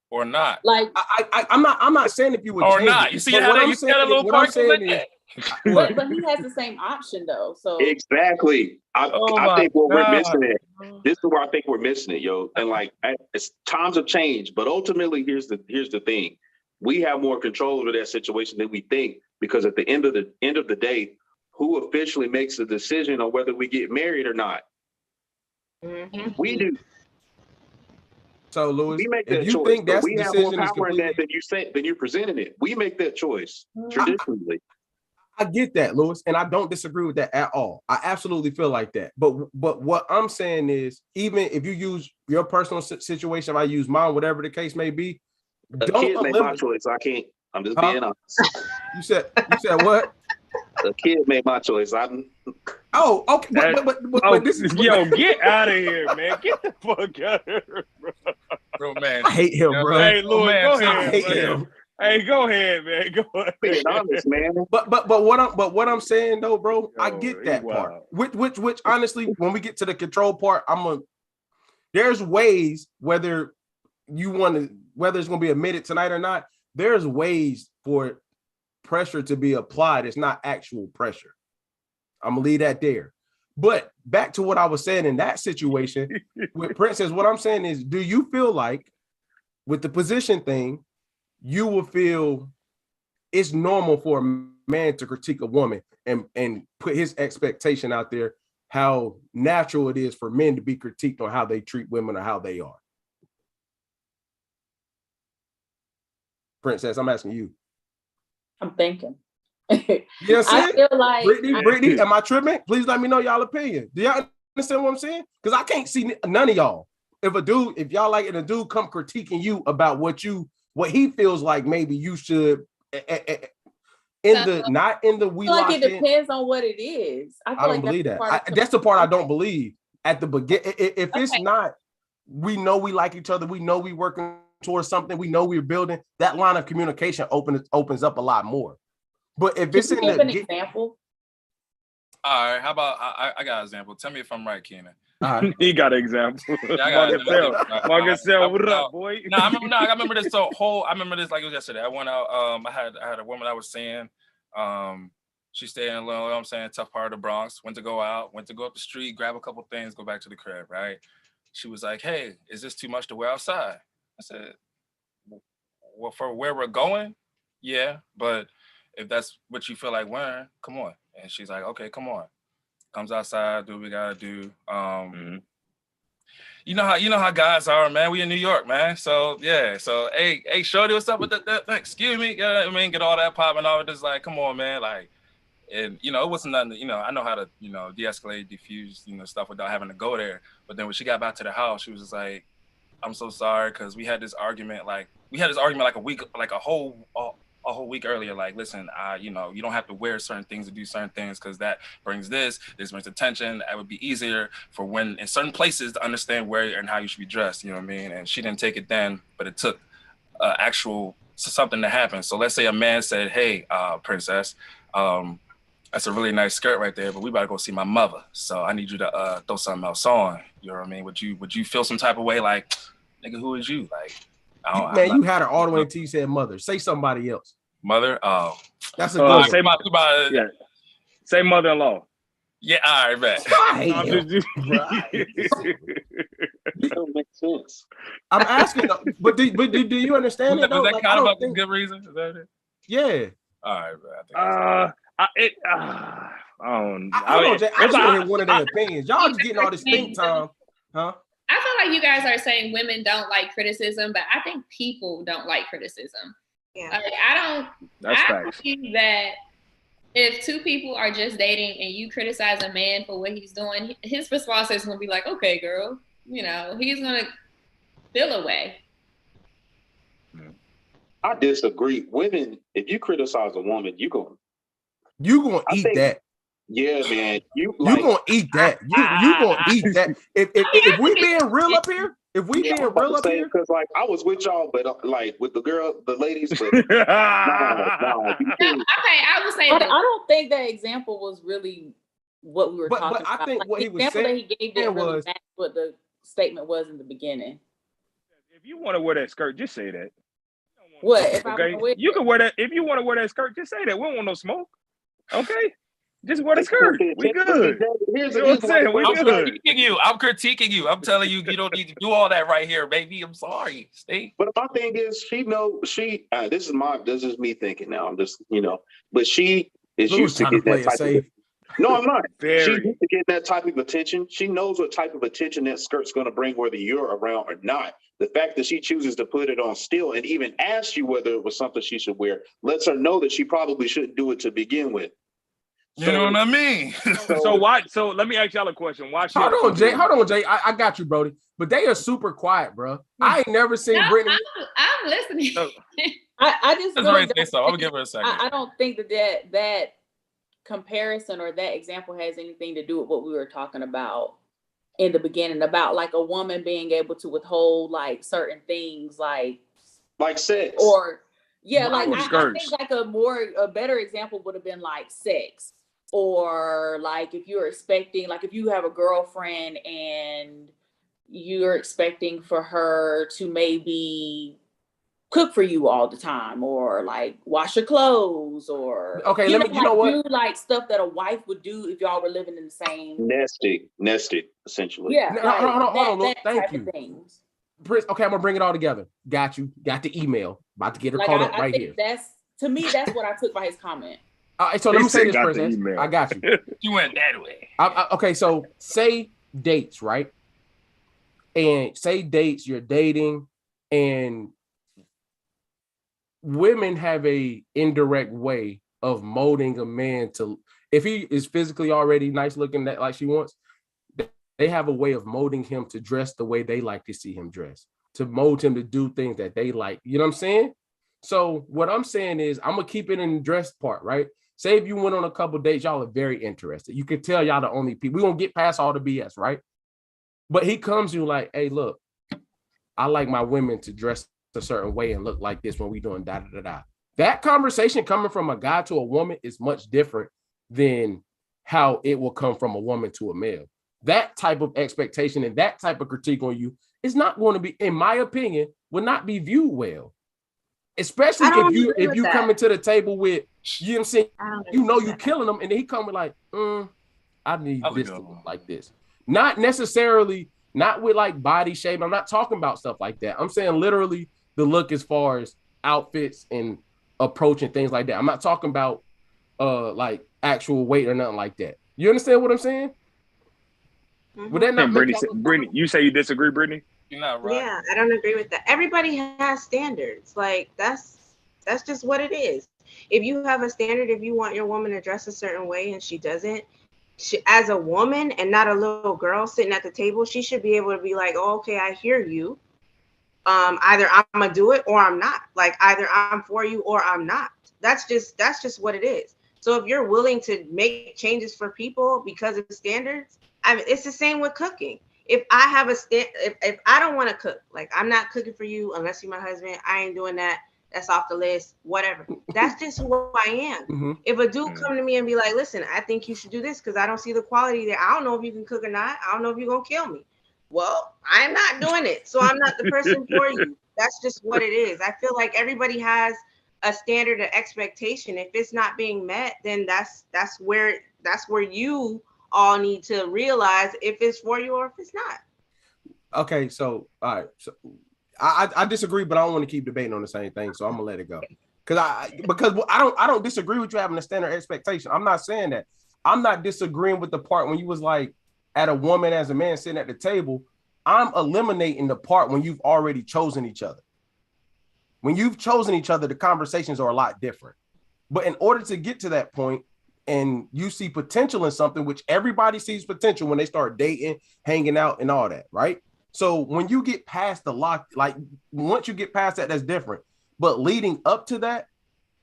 Or not. Like I'm not saying if you would or change not. It. You see but how what that I'm you saying, got a little what I'm saying like is, but he has the same option though. So exactly. I think what we're missing it. This is where I think we're missing it, yo. And like times have changed, but ultimately here's the thing. We have more control over that situation than we think, because at the end of the day, who officially makes the decision on whether we get married or not? We do. So, Louis, we make if that you choice, think that's we have more power in that than you presenting it. We make that choice traditionally. I get that, Louis, and I don't disagree with that at all. I absolutely feel like that. But what I'm saying is, even if you use your personal situation, if I use mine, whatever the case may be, a kid made my choice. I can't. I'm just being honest. You said what? A kid made my choice. Oh, okay. But this is get out of here, man. Get the fuck out of here, bro. Man, I hate him, bro. Hey, Louis, go ahead. I hate him. Hey, go ahead, man. Go ahead. Being honest, man. But what I'm saying though, bro, I get that part. Which honestly, when we get to the control part, there's ways whether it's gonna be admitted tonight or not. There's ways for pressure to be applied. It's not actual pressure. I'm gonna leave that there. But back to what I was saying in that situation with Princess, what I'm saying is, do you feel like with the position thing, you will feel it's normal for a man to critique a woman and put his expectation out there, how natural it is for men to be critiqued on how they treat women or how they are? Princess, I'm asking you. I'm thinking. You know what I'm saying? I feel like Brittany, am I tripping? Please let me know y'all opinion. Do y'all understand what I'm saying? Because I can't see none of y'all. If y'all like it, a dude come critiquing you about what he feels like maybe you should not in the we like it depends on what it is. I don't believe that. That's the part I don't believe. At the beginning, if it's not, we know we like each other, we know we working towards something, we know we're building, that line of communication opens up a lot more. But if it's give an example. All right, how about I got an example. Tell me if I'm right, Keenan. He got an example. Marcus, what up, boy? I remember this. I remember this like it was yesterday. I went out. I had a woman I was seeing. She stayed in, you know what I'm saying, tough part of the Bronx. Went to go up the street, grab a couple things, go back to the crib. Right? She was like, "Hey, is this too much to wear outside?" I said, "Well, for where we're going, yeah, but if that's what you feel like wearing, come on." And she's like, okay, come on. Comes outside, do what we gotta do. You know how guys are, man. We in New York, man. So yeah. So hey, shorty, what's up with that? Excuse me. I mean, get all that popping all this. Like, come on, man. Like, and it wasn't nothing. I know how to de-escalate, diffuse, stuff without having to go there. But then when she got back to the house, she was just like, I'm so sorry because we had this argument. Like a week, like a whole week earlier. Like, listen, you don't have to wear certain things to do certain things because that brings this brings attention. It would be easier for when in certain places to understand where and how you should be dressed. You know what I mean? And she didn't take it then, but it took actual something to happen. So let's say a man said, "Hey, princess, that's a really nice skirt right there, but we about to go see my mother. So I need you to throw something else on." You know what I mean? Would you feel some type of way like, nigga, who is you? Like, you had her all the way until you said mother. Say somebody else. Mother? Oh. That's a good say say mother-in-law. Yeah, all right, man. Don't make sense. I'm asking, but do you understand it? Was that kind of a good reason? Is that it? Yeah. All right, man. I don't know, Jay. I just want to hear one of their opinions. Y'all just getting all this think time, huh? I feel like you guys are saying women don't like criticism, but I think people don't like criticism. Yeah. I facts. believe that if two people are just dating and you criticize a man for what he's doing, his response is going to be like, okay, girl, he's going to feel away. I disagree. Women, if you criticize a woman, you gonna eat that. Yeah, man. You gonna eat that. You gonna eat that. If we being real up here, because like I was with y'all, but like with the ladies, but Okay, I would say I don't think that example was really what we were talking about. But I think what he was saying, that he gave didn't really match what the statement was in the beginning. If you want to wear that skirt, just say that. What? If you can wear that. If you want to wear that skirt, just say that. We don't want no smoke. Okay. Just wear the skirt. We good. Here's what I'm saying. I'm critiquing you. I'm telling you, you don't need to do all that right here, baby. I'm sorry. Stay. But my thing is, this is me thinking now. I'm just, but she is used to get that type of. No, I'm not. She's used to get that type of attention. She knows what type of attention that skirt's going to bring, whether you're around or not. The fact that she chooses to put it on still and even ask you whether it was something she should wear lets her know that she probably shouldn't do it to begin with. You know what I mean? So let me ask y'all a question. Why? Hold on, Jay. I got you, Brody. But they are super quiet, bro. I ain't never seen Brittany. I'm listening. I just really say so. I'm gonna give her a second. I don't think that comparison or that example has anything to do with what we were talking about in the beginning about like a woman being able to withhold like certain things like sex or I think like a better example would have been like sex or like if you're expecting like if you have a girlfriend and you're expecting for her to maybe cook for you all the time or like wash your clothes or do like stuff that a wife would do if y'all were living in the same nested essentially. Yeah. Hold on. Thank you. Prince, okay, I'm gonna bring it all together. Got you. Got the email. About to get her caught up right here. That's what I took by his comment. So let me say this, Princess. I got you. You went that way. Okay, so say dates, right? And say dates, you're dating, and women have a indirect way of molding a man to, if he is physically already nice looking that like she wants, they have a way of molding him to dress the way they like to see him dress, to mold him to do things that they like. You know what I'm saying? So what I'm saying is I'm gonna keep it in the dress part, right? Say if you went on a couple dates, y'all are very interested. You can tell y'all the only people. We're gonna get past all the BS, right? But he comes to you like, hey, look, I like my women to dress a certain way and look like this when we doing da-da-da-da. That conversation coming from a guy to a woman is much different than how it will come from a woman to a male. That type of expectation and that type of critique on you is not going to be, in my opinion, will not be viewed well. Especially if you come into the table with, you know what I'm saying, you killing them, and then he come with like, I need this to look like this. Not necessarily, not with like body shape. I'm not talking about stuff like that. I'm saying literally the look as far as outfits and approach and things like that. I'm not talking about like actual weight or nothing like that. You understand what I'm saying? Would that not make Brittany, you say you disagree, Brittany? You're not right. Yeah, I don't agree with that. Everybody has standards. Like that's just what it is. If you have a standard, if you want your woman to dress a certain way and she doesn't, as a woman and not a little girl sitting at the table, she should be able to be like, oh, okay, I hear you. Either I'm gonna do it or I'm not. Like either I'm for you or I'm not. That's just what it is. So if you're willing to make changes for people because of standards, I mean, it's the same with cooking. If I have if I don't want to cook, like I'm not cooking for you unless you're my husband, I ain't doing that. That's off the list, whatever. That's just who I am. Mm-hmm. If a dude come to me and be like, listen, I think you should do this because I don't see the quality there. I don't know if you can cook or not. I don't know if you're going to kill me. Well, I'm not doing it. So I'm not the person for you. That's just what it is. I feel like everybody has a standard of expectation. If it's not being met, then that's where you all need to realize if it's for you or if it's not. Okay, so all right. So I disagree, but I don't want to keep debating on the same thing, so I'm gonna let it go. Because I don't disagree with you having a standard expectation. I'm not saying that. I'm not disagreeing with the part when you was like at a woman as a man sitting at the table. I'm eliminating the part when you've already chosen each other. When you've chosen each other, the conversations are a lot different. But in order to get to that point, and you see potential in something, which everybody sees potential when they start dating, hanging out, and all that, right? So when you get past the lock, like once you get past that, that's different. But leading up to that,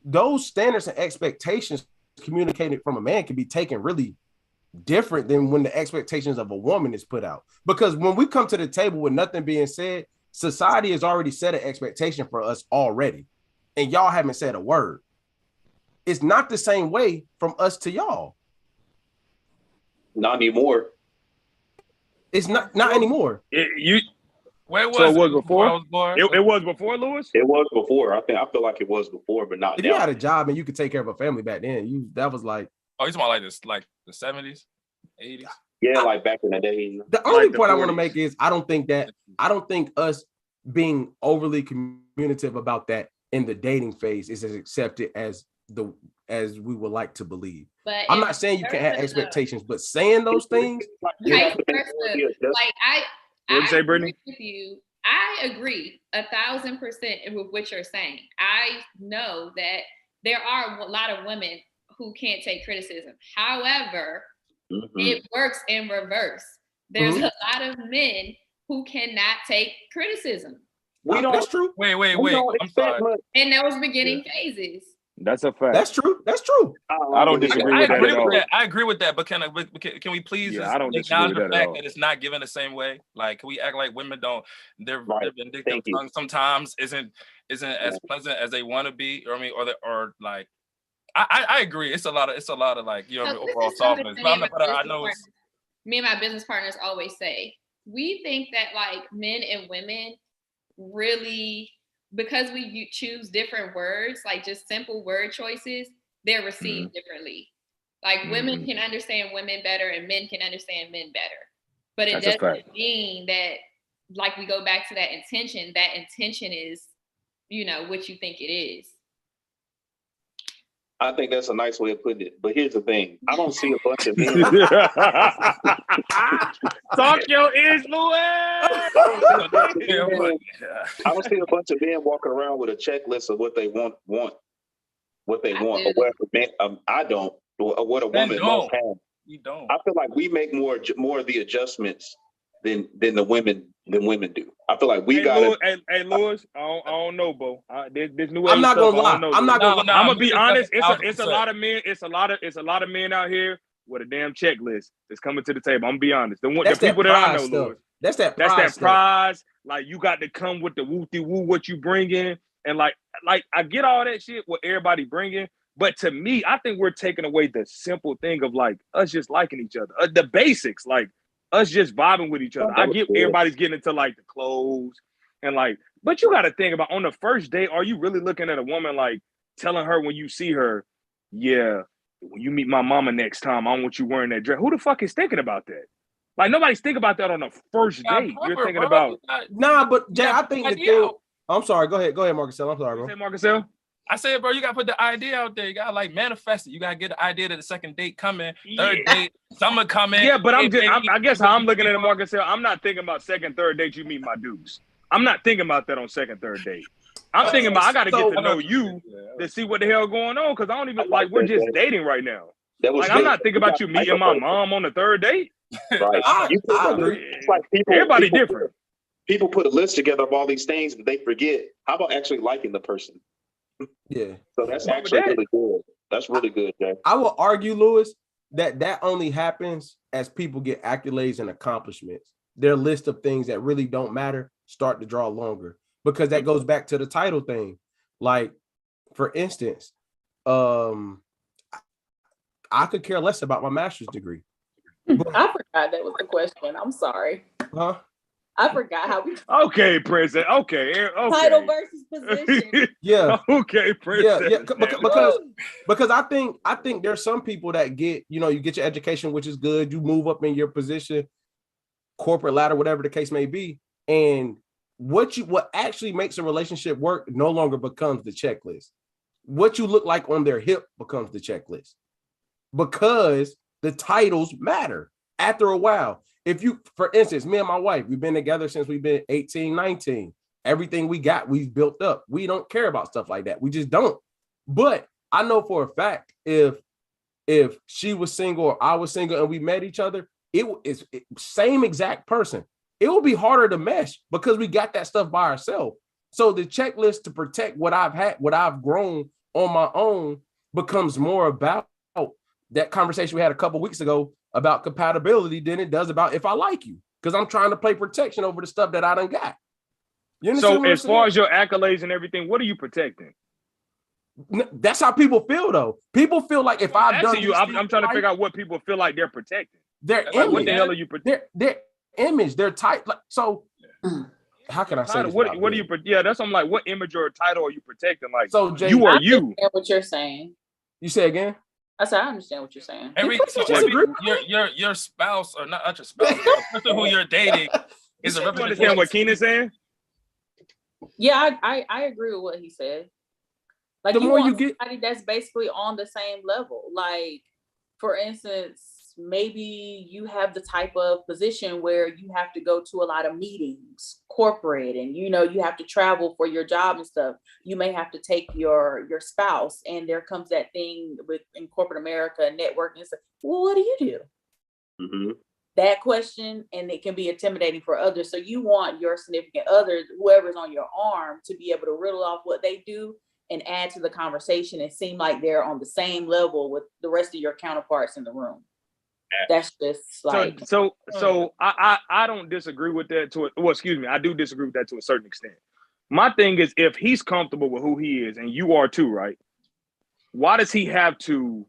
those standards and expectations communicated from a man can be taken really different than when the expectations of a woman is put out. Because when we come to the table with nothing being said, society has already set an expectation for us already. And y'all haven't said a word. It's not the same way from us to y'all. Not anymore. It's not anymore. Where was so it was it before? I was born? It was before, Lewis? It was before. I feel like it was before, but not if now. you had a job and you could take care of a family back then, that was like. Oh, he's talking like this, like the 70s, 80s. Yeah, like back in the day. The only like point I 40s. want to make is I don't think us being overly communicative about that in the dating phase is as accepted as we would like to believe. But I'm not saying you can't have expectations, but saying those things. Vice versa. Like What'd you say, Brittany? With you. I agree 1,000% with what you're saying. I know that there are a lot of women who can't take criticism. However, it works in reverse. There's a lot of men who cannot take criticism. That's true. Wait. I'm sorry. In those beginning phases. That's a fact. That's true. I don't disagree with that at all. I agree with that, but can we please I don't acknowledge disagree the with that at all. fact that it's not given the same way? Like, can we act like women don't? Their vindictive Thank you. tongue sometimes isn't as pleasant as they want to be, or like. I agree. It's a lot of like overall softness. But I know it's. Me and my business partners always say we think that like men and women really, because we choose different words, like just simple word choices, they're received differently. Like women can understand women better and men can understand men better. But it doesn't mean that, like, we go back to that intention is, what you think it is. I think that's a nice way of putting it. But here's the thing. I don't see a bunch of men. Talk your ears, Louis. I don't see a bunch of men walking around with a checklist of what they want. What they want. Or what men, I don't. Or what a woman must have. You don't. I feel like we make more of the adjustments than the women do. I feel like we got. Hey, Louis, I don't know, Bo. This new. I'm not gonna lie. I'm gonna be honest. It's a lot of men. It's a lot of men out here with a damn checklist that's coming to the table. I'm gonna be honest. The people that I know, Louis. That's that prize. Like, you got to come with the woo-de-woo, what you bring in, and like I get all that shit what everybody bringing. But to me, I think we're taking away the simple thing of like us just liking each other, the basics, like us just vibing with each other. I get everybody's getting into like the clothes and like, but you got to think about on the first date, are you really looking at a woman like telling her when you see her, yeah, when you meet my mama next time, I want you wearing that dress? Who the fuck is thinking about that? Like, nobody's thinking about that on the first date. You're thinking about but Jay, I think the thing. I'm sorry. Go ahead, Marcus. I'm sorry, bro. Say Marcus. I said, bro, you gotta put the idea out there. You gotta like manifest it. You gotta get the idea that the second date coming, third date, summer coming. Yeah, but Hey, baby, I guess how I'm looking at it, Marcus, I'm not thinking about second, third date. You meet my dudes. I'm not thinking about that on second, third date. I'm thinking about I got to get to know you to see what the hell going on because I don't even like we're just dating right now. Like I'm not thinking about you meeting my mom on the third date. Right. I agree. It's like Everybody different. People put a list together of all these things and they forget. How about actually liking the person? Yeah. So that's actually really good. That's really good, Jay. I will argue, Lewis, that only happens as people get accolades and accomplishments. Their list of things that really don't matter start to draw longer because that goes back to the title thing. Like, for instance, I could care less about my master's degree. I forgot that was the question. I'm sorry. Huh? I forgot how we Okay, Princess. Okay. title versus position. Yeah. Okay, Princess. Yeah. Because I think there's some people that get, you get your education, which is good. You move up in your position, corporate ladder, whatever the case may be, and what actually makes a relationship work no longer becomes the checklist. What you look like on their hip becomes the checklist because the titles matter after a while. If you, for instance, me and my wife, we've been together since we've been 18, 19. Everything we got, we've built up. We don't care about stuff like that. We just don't. But I know for a fact, if she was single or I was single and we met each other, it's same exact person. It will be harder to mesh because we got that stuff by ourselves. So the checklist to protect what I've grown on my own becomes more about that conversation we had a couple weeks ago about compatibility than it does about if I like you, because I'm trying to play protection over the stuff that I done got. So as far as your accolades and everything, what are you protecting? That's how people feel, though. People feel like if I've done you, I'm trying to figure out what people feel like they're protecting. Their like, image. what the hell are you protecting? Their image, their type. Like, so how can I say this? What do you? Yeah, that's I'm like. What image or title are you protecting? Like, so Jay, you are I you. understand what you're saying. You say again? I said I understand what you're saying. Your spouse or not your spouse, the person who you're dating is a representation. You understand what Keenan's saying? Yeah, I agree with what he said. Like the more you get, somebody that's basically on the same level. Like, for instance, maybe you have the type of position where you have to go to a lot of meetings, corporate, and you have to travel for your job and stuff. You may have to take your spouse, and there comes that thing in corporate America, networking and stuff. Well, what do you do? Mm-hmm. That question, and it can be intimidating for others. So you want your significant other, whoever's on your arm, to be able to riddle off what they do and add to the conversation and seem like they're on the same level with the rest of your counterparts in the room. That's just like so I don't disagree with that I do disagree with that to a certain extent. My thing is, if he's comfortable with who he is and you are too, right? Why does he have to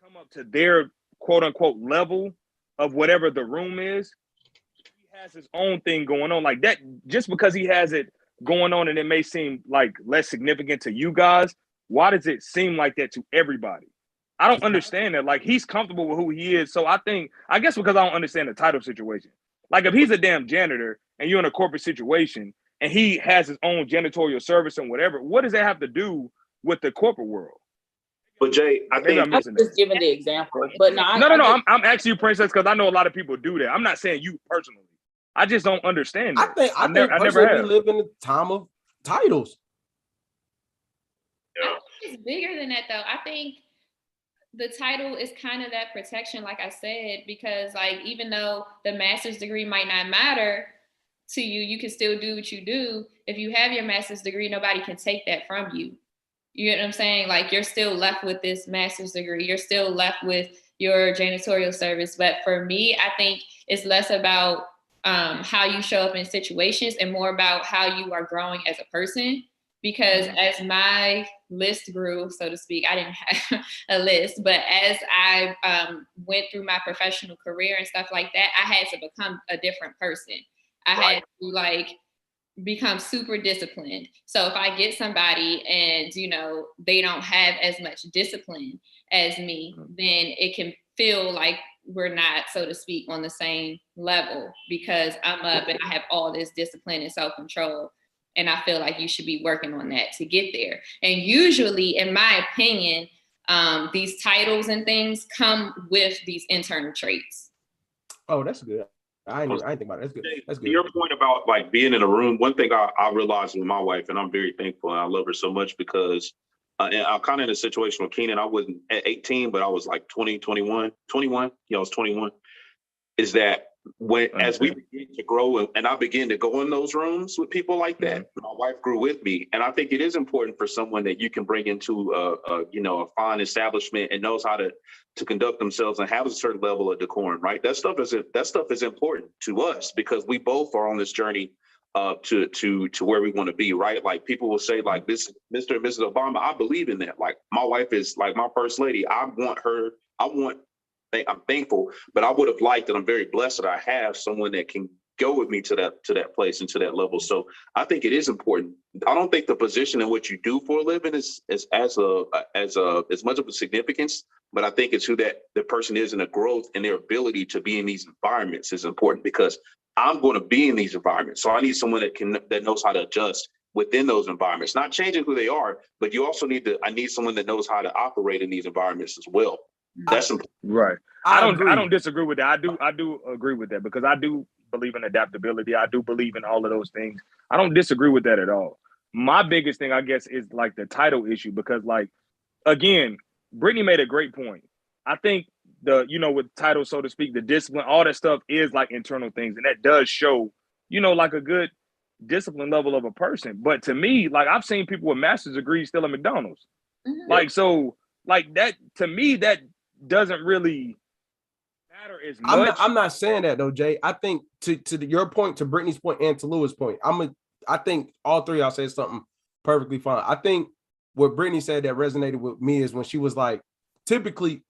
come up to their quote unquote level of whatever the room is? He has his own thing going on like that. Just because he has it going on and it may seem like less significant to you guys, why does it seem like that to everybody? I don't understand that. Like, he's comfortable with who he is. So I guess because I don't understand the title situation. Like, if he's a damn janitor and you're in a corporate situation and he has his own janitorial service and whatever, what does that have to do with the corporate world? But Jay, I think I'm just giving the example. But no. I'm asking you, Princess, because I know a lot of people do that. I'm not saying you personally. I just don't understand that. I think we live in the time of titles. I think it's bigger than that, though. I think the title is kind of that protection, like I said, because like even though the master's degree might not matter to you, you can still do what you do. If you have your master's degree, nobody can take that from you. You get what I'm saying? Like, you're still left with this master's degree. You're still left with your janitorial service. But for me, I think it's less about how you show up in situations and more about how you are growing as a person. Because as my list grew, so to speak, I didn't have a list, but as I went through my professional career and stuff like that, I had to become a different person. I had to like become super disciplined. So if I get somebody and, they don't have as much discipline as me, then it can feel like we're not, so to speak, on the same level because I'm up and I have all this discipline and self-control. And I feel like you should be working on that to get there. And usually, in my opinion, these titles and things come with these internal traits. Oh, that's good. I didn't think about it. That's good. That's good. To your point about like being in a room, one thing I realized with my wife, and I'm very thankful and I love her so much because and I'm kind of in a situation with Keenan. I wasn't at 18, but I was like 20, 21. Yeah, I was 21. Is that as we begin to grow and I begin to go in those rooms with people like that, my wife grew with me. And I think it is important for someone that you can bring into a fine establishment and knows how to conduct themselves and have a certain level of decorum, right? That stuff is important to us because we both are on this journey to where we want to be, right? Like people will say like this, Mr. and Mrs. Obama, I believe in that. Like my wife is like my first lady. I'm thankful, but I would have liked, and I'm very blessed that I have someone that can go with me to that place and to that level. So I think it is important. I don't think the position in what you do for a living is as much of a significance, but I think it's who the person is and the growth and their ability to be in these environments is important because I'm going to be in these environments. So I need someone that knows how to adjust within those environments, not changing who they are, but you also I need someone that knows how to operate in these environments as well. That's important. Right. I don't disagree with that. I do agree with that because I do believe in adaptability. I do believe in all of those things. I don't disagree with that at all. My biggest thing, I guess, is like the title issue because, like, again, Brittany made a great point. I think with title, so to speak, the discipline, all that stuff is like internal things, and that does show, like a good discipline level of a person. But to me, like I've seen people with master's degrees still at McDonald's, like so, like that to me that doesn't really matter as much. I'm not saying that though, Jay. I think to your point, to Brittany's point, and to Lewis' point, I think all three of y'all said something perfectly fine. I think what Brittany said that resonated with me is when she was like, typically,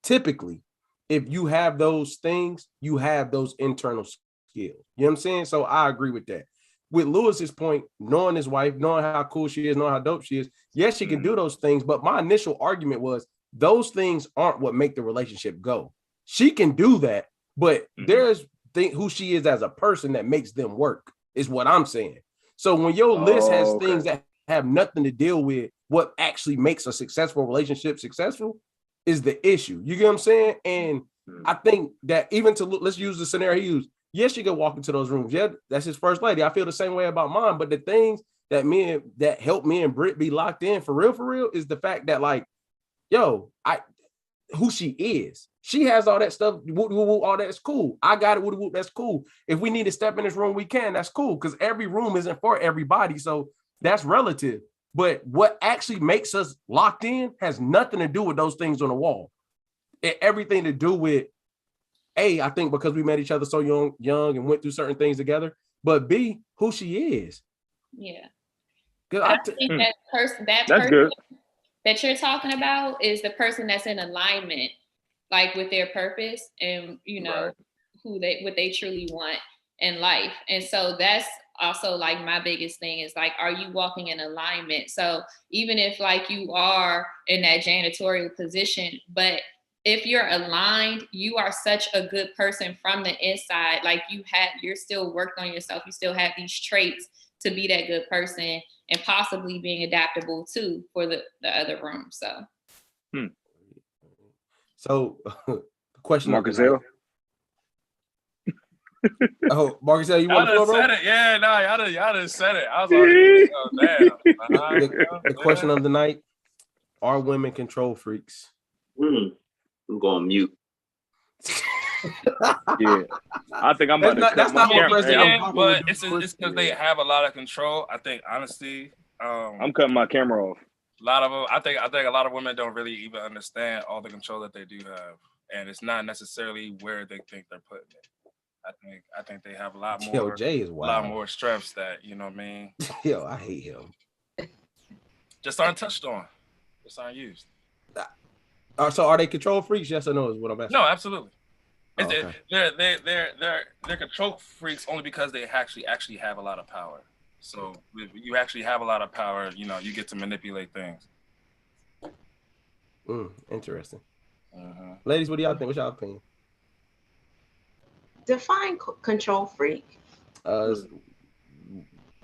if you have those things, you have those internal skills. You know what I'm saying? So I agree with that. With Lewis's point, knowing his wife, knowing how cool she is, knowing how dope she is, yes, she can do those things. But my initial argument was those things aren't what make the relationship go. She can do that, but there's who she is as a person that makes them work, is what I'm saying. So when your list has things that have nothing to deal with what actually makes a successful relationship successful is the issue. You get what I'm saying? And I think that even let's use the scenario he used. Yes, she could walk into those rooms. Yeah, that's his first lady. I feel the same way about mine. But the things that help me and Britt be locked in for real is the fact that like, yo, who she is. She has all that stuff. All that's cool. I got it. That's cool. If we need to step in this room, we can. That's cool because every room isn't for everybody. So that's relative. But what actually makes us locked in has nothing to do with those things on the wall. Everything to do with I think because we met each other so young and went through certain things together. But B, who she is. Yeah. I think that person that you're talking about is the person that's in alignment, like with their purpose and what they truly want in life. And so that's also like my biggest thing is like, are you walking in alignment? So even if like you are in that janitorial position, but if you're aligned, you are such a good person from the inside. Like you're still working on yourself. You still have these traits to be that good person and possibly being adaptable too for the other room. So, the question, Marcus Hill. Oh, Marcus Hill, you want to said it? Yeah, no, y'all done said it. I was already damn. The question of the night: are women control freaks? I'm going mute. Yeah, I think I'm about to cut my camera. Yeah, but it's because they have a lot of control. I think honestly, I'm cutting my camera off. A lot of them, I think a lot of women don't really even understand all the control that they do have, and it's not necessarily where they think they're putting it. I think they have a lot more. Yo, Jay is wild. A lot more strengths that you know what I mean. Yo, I hate him. Just aren't touched on. Just aren't used. So are they control freaks? Yes or no is what I'm asking. No, absolutely. Oh, okay. They're control freaks only because they actually have a lot of power. So if you actually have a lot of power, you get to manipulate things. Interesting. Ladies, what do y'all think? What's y'all opinion? Define control freak.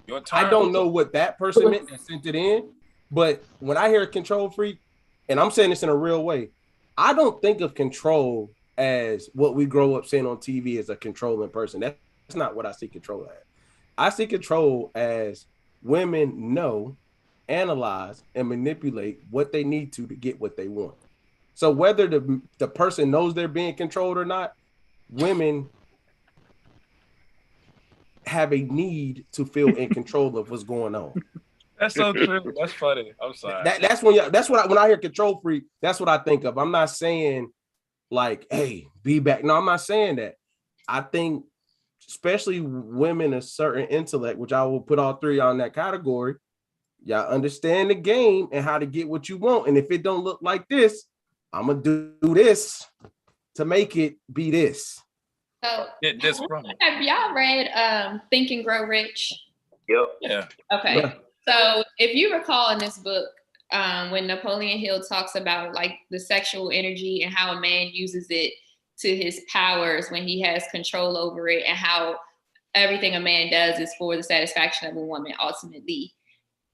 Your turn. I don't know what that person meant that sent it in, but when I hear a control freak, and I'm saying this in a real way, I don't think of control as what we grow up seeing on TV as a controlling person. That's not what I see control as. I see control as women know, analyze, and manipulate what they need to get what they want. So whether the person knows they're being controlled or not, women have a need to feel in control of what's going on. That's so true. That's funny. I'm sorry. That's when I hear control freak, that's what I think of. I'm not saying like, hey, be back. No, I'm not saying that. I think especially women of certain intellect, which I will put all three on that category, y'all understand the game and how to get what you want. And if it don't look like this, I'm gonna do this to make it be this. So Get this from it. have y'all read Think and Grow Rich? Yep. Yeah. Okay. Yeah. So if you recall in this book, when Napoleon Hill talks about like the sexual energy and how a man uses it to his powers when he has control over it, and how everything a man does is for the satisfaction of a woman ultimately.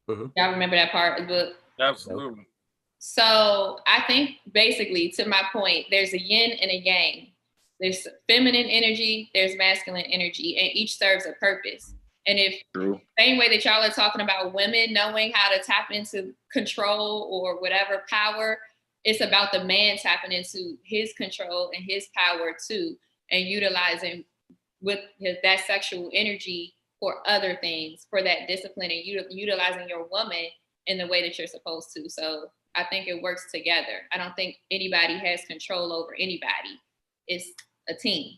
Mm-hmm. Y'all remember that part of the book? Absolutely. So I think basically, to my point, there's a yin and a yang. There's feminine energy, there's masculine energy, and each serves a purpose. And if True. same way that y'all are talking about women knowing how to tap into control or whatever power, it's about the man tapping into his control and his power too, and utilizing with that sexual energy for other things, for that discipline, and utilizing your woman in the way that you're supposed to. So I think it works together. I don't think anybody has control over anybody. It's a team.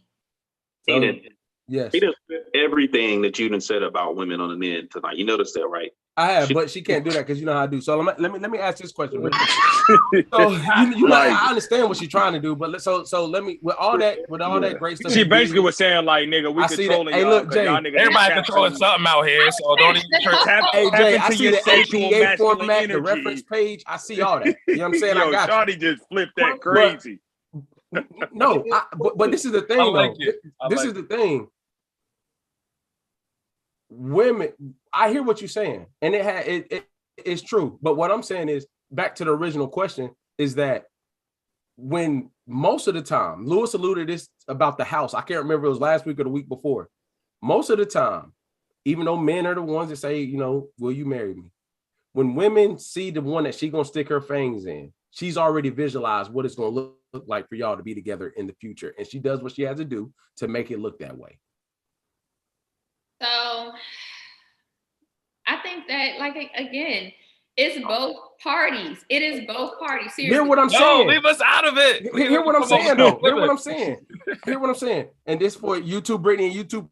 Eden, Yes, he done said everything that you done said about women on the men tonight. You noticed that, right? I have, but she can't do that because you know how I do. So let me ask this question. So you know, I understand what she's trying to do, but so let me with all that great stuff. She basically was saying like, nigga, we I see that. controlling Hey, y'all. look, Jay, y'all niggas Everybody tap controlling into- something out here, so don't even Tap, Hey tap Jay, I into see your the sexual APA masculine format, energy. the reference page. I see all that. You know what I'm saying? Yo, I got Shawty just flipped that But- crazy. you. No, but this is the thing, I like though. it. I This like is the thing. Women, I hear what you're saying, and it's true. But what I'm saying is, back to the original question, is that when most of the time, Lewis alluded this about the house. I can't remember if it was last week or the week before. Most of the time, even though men are the ones that say, you know, will you marry me? When women see the one that she's gonna stick her fangs in, she's already visualized what it's gonna look like for y'all to be together in the future, and she does what she has to do to make it look that way. So I think that, like, again, it's both parties. It is both parties. Seriously. Hear what I'm No, saying? leave us out of it. Hear what I'm Come on, saying, though. Hear women. what I'm saying. Hear what I'm saying. And this for YouTube Brittany and YouTube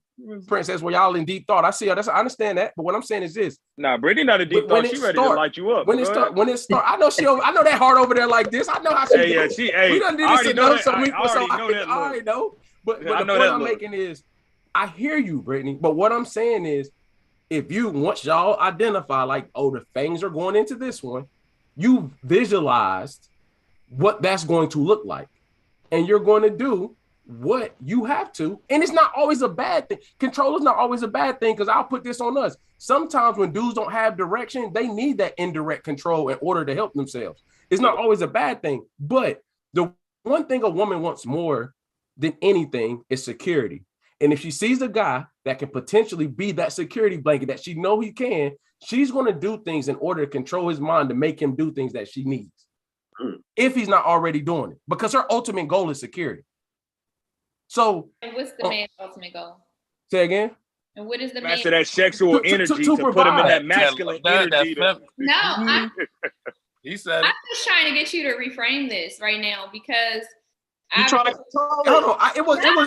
Princess, where y'all in deep thought. I see her. I understand that. But what I'm saying is this. Nah, Brittany not a deep When thought. it She ready to start- light you up. When it Go start, ahead. I know that heart over there like this. I know how she Hey, do. yeah, hey, We done did I this already know enough, that. so I we already know that I already look. know. But I the know point that I'm look. making is, I hear you, Brittany. But what I'm saying is, if you once y'all identify like, oh, the fangs are going into this one, you visualized what that's going to look like, and you're going to do what you have to. And it's not always a bad thing. Control is not always a bad thing, because I'll put this on us. Sometimes when dudes don't have direction, they need that indirect control in order to help themselves. It's not always a bad thing. But the one thing a woman wants more than anything is security. And if she sees a guy that can potentially be that security blanket that she know he can, she's going to do things in order to control his mind to make him do things that she needs, if he's not already doing it, because her ultimate goal is security. So, And what's the man's ultimate goal? say again. And what is the man? Master that sexual To energy to put him in provide. that masculine energy. No, I'm He said I'm it. just trying to get you to reframe this right now, because You trying to control Hold on, it wasn't my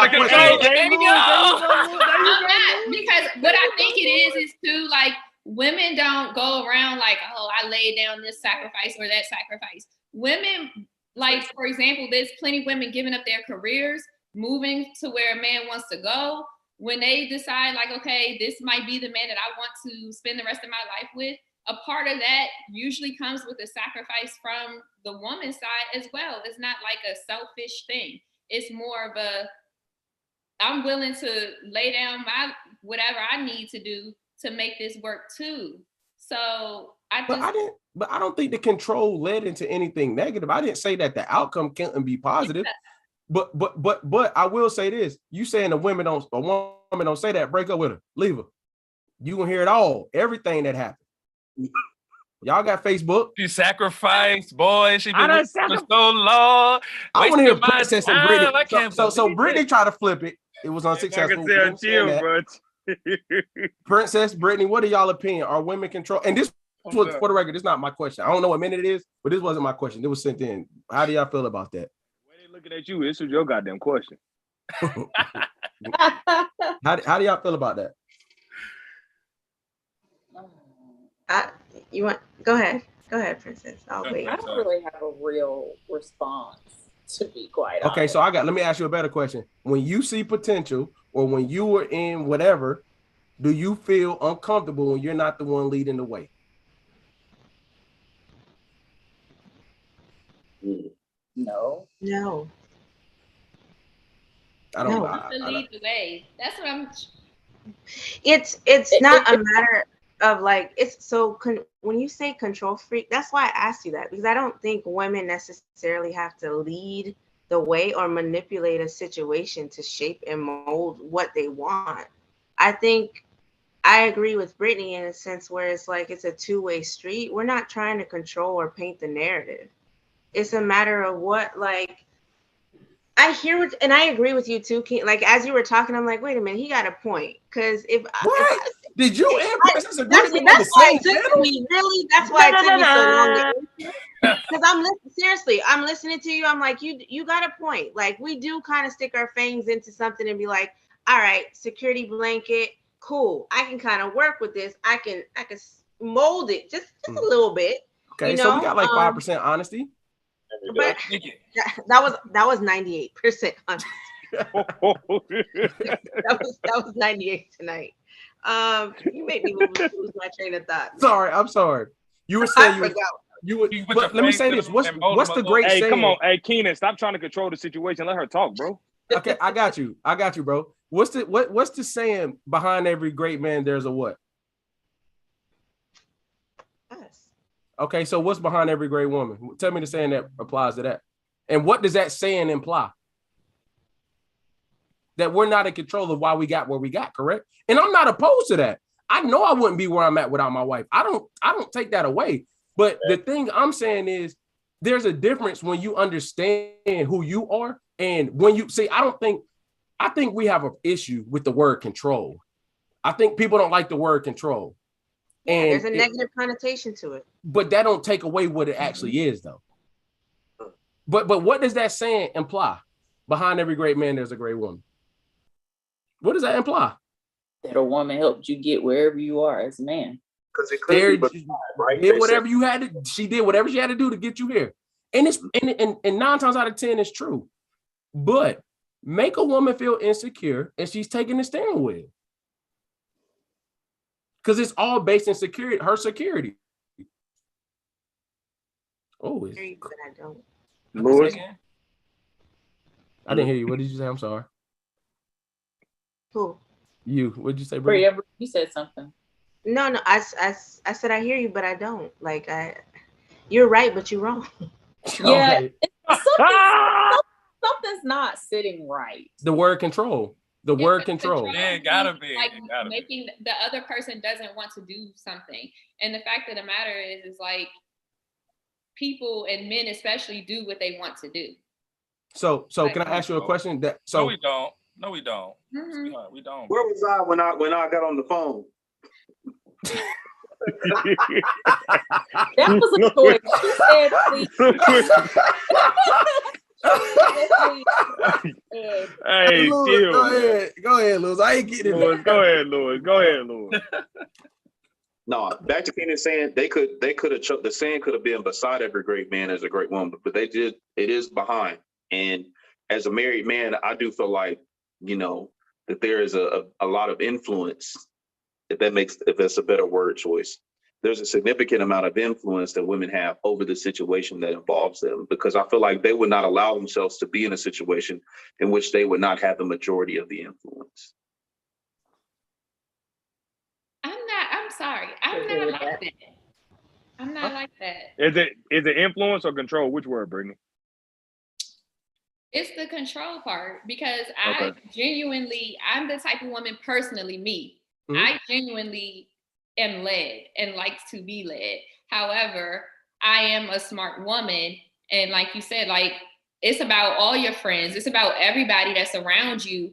gotta question. control it. There you go. I'm not, because what I think it is too, like, women don't go around like, oh, I laid down this sacrifice or that sacrifice. Women, like, for example, there's plenty of women giving up their careers, moving to where a man wants to go. When they decide, like, okay, this might be the man that I want to spend the rest of my life with, a part of that usually comes with a sacrifice from the woman's side as well. It's not like a selfish thing. It's more of a, I'm willing to lay down my whatever I need to do to make this work too. So I don't think the control led into anything negative. I didn't say that the outcome can't be positive. Yeah. But I will say this: you saying a woman don't say that, break up with her, leave her. You gonna hear it all, everything that happened. Y'all got Facebook. She sacrificed, boy. She been with for so long. I want to hear Princess and Brittany. So Brittany tried to flip it. It was unsuccessful. Princess, Brittany, what are y'all opinion? Are women control? And this was, for the record, this is not my question. I don't know what minute it is, but this wasn't my question. It was sent in. How do y'all feel about that? When they looking at you, this is your goddamn question. How do y'all feel about that? You want go ahead, Princess. I'll wait. I don't really have a real response, to be quite honest. Okay, so let me ask you a better question. When you see potential, or when you were in whatever, do you feel uncomfortable when you're not the one leading the way? No. I don't. To lead the way. That's what I'm. It's not a matter of like, it's so when you say control freak, that's why I asked you that, because I don't think women necessarily have to lead the way or manipulate a situation to shape and mold what they want. I think I agree with Brittany in a sense where it's like it's a two-way street. We're not trying to control or paint the narrative. It's a matter of what, like, I hear what, and I agree with you too, King. Like, as you were talking, I'm like, wait a minute, he got a point. Because did you and Princess agree with me? That's why it took me, really? That's why it took me so long to answer. Because I'm listening to you. I'm like, you got a point. Like, we do kind of stick our fangs into something and be like, all right, security blanket, cool. I can kind of work with this. I can mold it just a little bit. Okay, so we got like 5% honesty. But that was 98% honesty. that was 98 tonight. You made me lose my train of thought. I'm sorry. You were saying let me say this. What's the great saying? Hey, come on. Hey, Keenan, stop trying to control the situation. Let her talk, bro. Okay, I got you, bro. What's the saying? Behind every great man, there's a what? Us. Okay, so what's behind every great woman? Tell me the saying that applies to that. And what does that saying imply? That we're not in control of why we got where we got, correct? And I'm not opposed to that. I know I wouldn't be where I'm at without my wife. I don't take that away. But the thing I'm saying is there's a difference when you understand who you are and when you see, I think we have an issue with the word control. I think people don't like the word control. Yeah, and there's a negative connotation to it. But that don't take away what it actually is, though. But what does that saying imply? Behind every great man, there's a great woman. What does that imply? That a woman helped you get wherever you are as a man. Because it could be, right? Did whatever you had to. She did whatever she had to do to get you here, and it's and 9 times out of 10 it's true. But make a woman feel insecure, and she's taking the steering wheel because it's all based in security. Her security. Oh, I don't. Lewis? I didn't hear you. What did you say? I'm sorry. Who? You. What did you say, Brittany? You said something. No. I said I hear you, but I don't. Like you're right, but you're wrong. Yeah, okay. Something's not sitting right. The word control. The word control. Yeah, it gotta be. Like making the other person doesn't want to do something, and the fact of the matter is like people and men especially do what they want to do. So can I ask you a question? No, we don't. Mm-hmm. We don't. Where was I when I got on the phone? That was a choice. She said, please. Hey, Lewis, go ahead, Lewis. I ain't getting it. Go ahead, Lewis. No, back to Keenan saying they could have the saying could have been beside every great man is a great woman, but it is behind. And as a married man, I do feel like, that there is a lot of influence, if that's a better word choice. There's a significant amount of influence that women have over the situation that involves them, because I feel like they would not allow themselves to be in a situation in which they would not have the majority of the influence. I'm sorry. I'm not like that. I'm not like that. Is it influence or control? Which word, Brittany? It's the control part because Okay. I'm the type of woman, personally, me. I genuinely am led and likes to be led. However, I am a smart woman. And like you said, like, it's about all your friends. It's about everybody that's around you.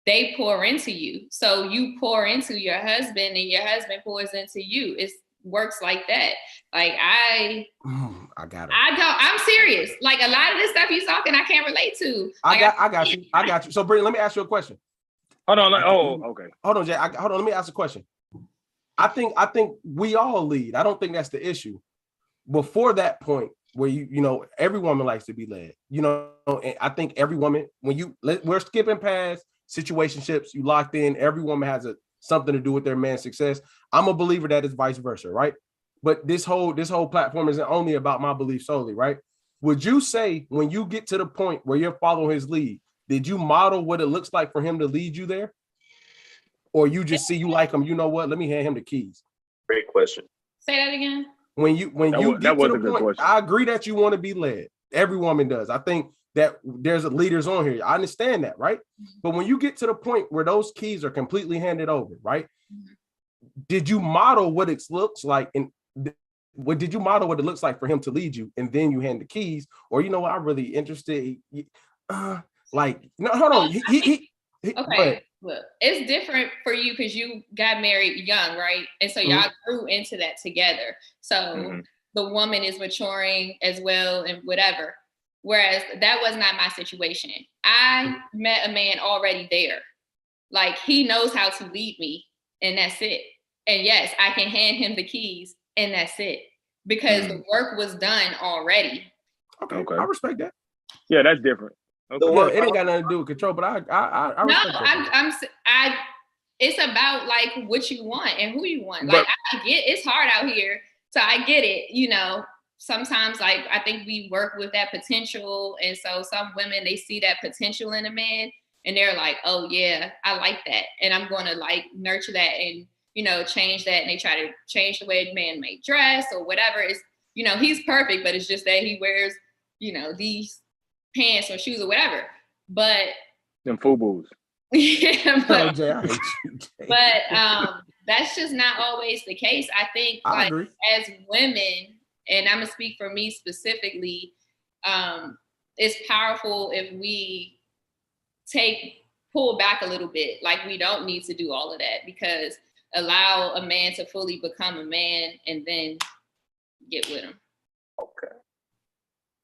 They pour into you. So you pour into your husband and your husband pours into you. It works like that. Like I got it. I'm serious. Like a lot of this stuff you talking, I can't relate to. Like, I got you. So Brittany, let me ask you a question. Hold on. Okay. Hold on, Jay. Hold on. Let me ask a question. I think we all lead. I don't think that's the issue. Before that point, where you know, every woman likes to be led. You know, and I think every woman, we're skipping past situationships, you locked in. Every woman has something to do with their man's success. I'm a believer that it's vice versa, right? But this whole platform isn't only about my belief solely, right? Would you say when you get to the point where you're following his lead, did you model what it looks like for him to lead you there? Or you just see you like him, you know what? Let me hand him the keys. Great question. say that again. When you get to the point, I agree that you want to be led. Every woman does. I think that there's leaders on here. I understand that, right? But when you get to the point where those keys are completely handed over, right? Did you model what it looks like, and what did you model what it looks like for him to lead you, and then you hand the keys? Or you know what, I'm really interested. Like, no, hold on. Okay, look, it's different for you because you got married young, right? And so y'all grew into that together. So the woman is maturing as well and whatever. Whereas that was not my situation. I met a man already there. Like, he knows how to lead me, and that's it. And yes, I can hand him the keys, and that's it. Because the work was done already. Okay. I respect that. Yeah, that's different. Okay. Yeah, it ain't got nothing to do with control, but I respect that. It's about like what you want and who you want. Like, I get it's hard out here, so I get it. You know, sometimes like I think we work with that potential, and so some women, they see that potential in a man, and they're like, oh yeah, I like that, and I'm going to like nurture that and, you know, change that, and they try to change the way a man may dress or whatever. It's, you know, he's perfect, but it's just that he wears, you know, these pants or shoes or whatever. But them FUBUs. Yeah, but, Jay, I hate you, Jay. But that's just not always the case. I think I agree. As women, and I'm gonna speak for me specifically, it's powerful if we pull back a little bit. Like, we don't need to do all of that, because allow a man to fully become a man and then get with him. Okay.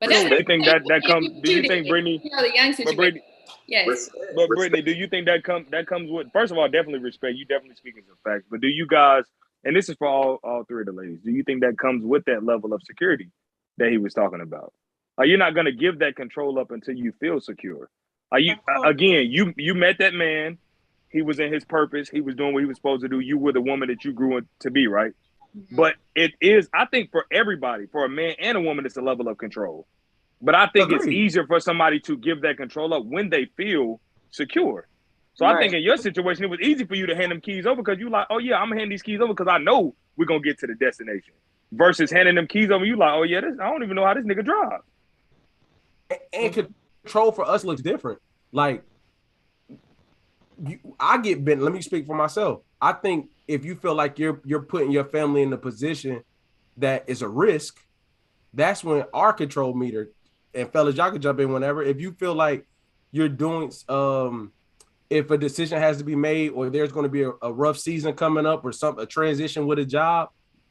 But that's they think that comes. Do you think, Brittany? You know, the young situation. Yes. But Brittany, do you think that comes with, first of all, definitely respect. You definitely speaking some facts. But do you guys, and this is for all three of the ladies, do you think that comes with that level of security that he was talking about? You're not gonna give that control up until you feel secure. Again, you met that man, he was in his purpose, he was doing what he was supposed to do. You were the woman that you grew to be, right? But it is, I think, for everybody, for a man and a woman, it's a level of control. But I think it's easier for somebody to give that control up when they feel secure. So I think in your situation, it was easy for you to hand them keys over because you like, oh yeah, I'm gonna hand these keys over because I know we're gonna get to the destination. Versus handing them keys over, you like, oh yeah, I don't even know how this nigga drive. And control for us looks different. Like, I get bent. Let me speak for myself. I think if you feel like you're putting your family in a position that is a risk, that's when our control meter, and fellas, y'all can jump in whenever. If you feel like you're doing, if a decision has to be made, or there's going to be a rough season coming up, or a transition with a job,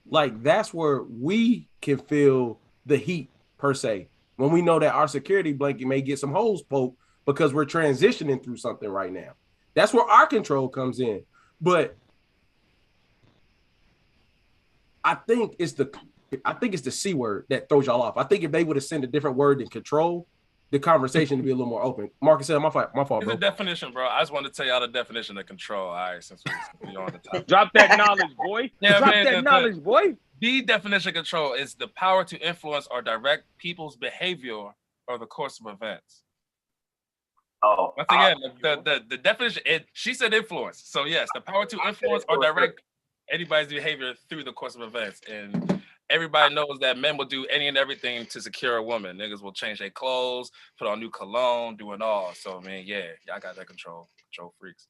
like, that's where we can feel the heat per se. When we know that our security blanket may get some holes poked because we're transitioning through something right now. That's where our control comes in. But I think it's the C word that throws y'all off. I think if they would have sent a different word than control, the conversation would be a little more open. Marcus said, my fault, bro. The definition, bro. I just wanted to tell y'all the definition of control. All right, since we're on the topic. Drop that knowledge, boy. Yeah, Drop that knowledge, boy. The definition of control is the power to influence or direct people's behavior or the course of events. Oh, once again, the definition. She said influence. So yes, the power to influence or direct anybody's behavior through the course of events. And everybody knows that men will do any and everything to secure a woman. Niggas will change their clothes, put on new cologne, do it all. So, man, yeah, y'all got that control freaks.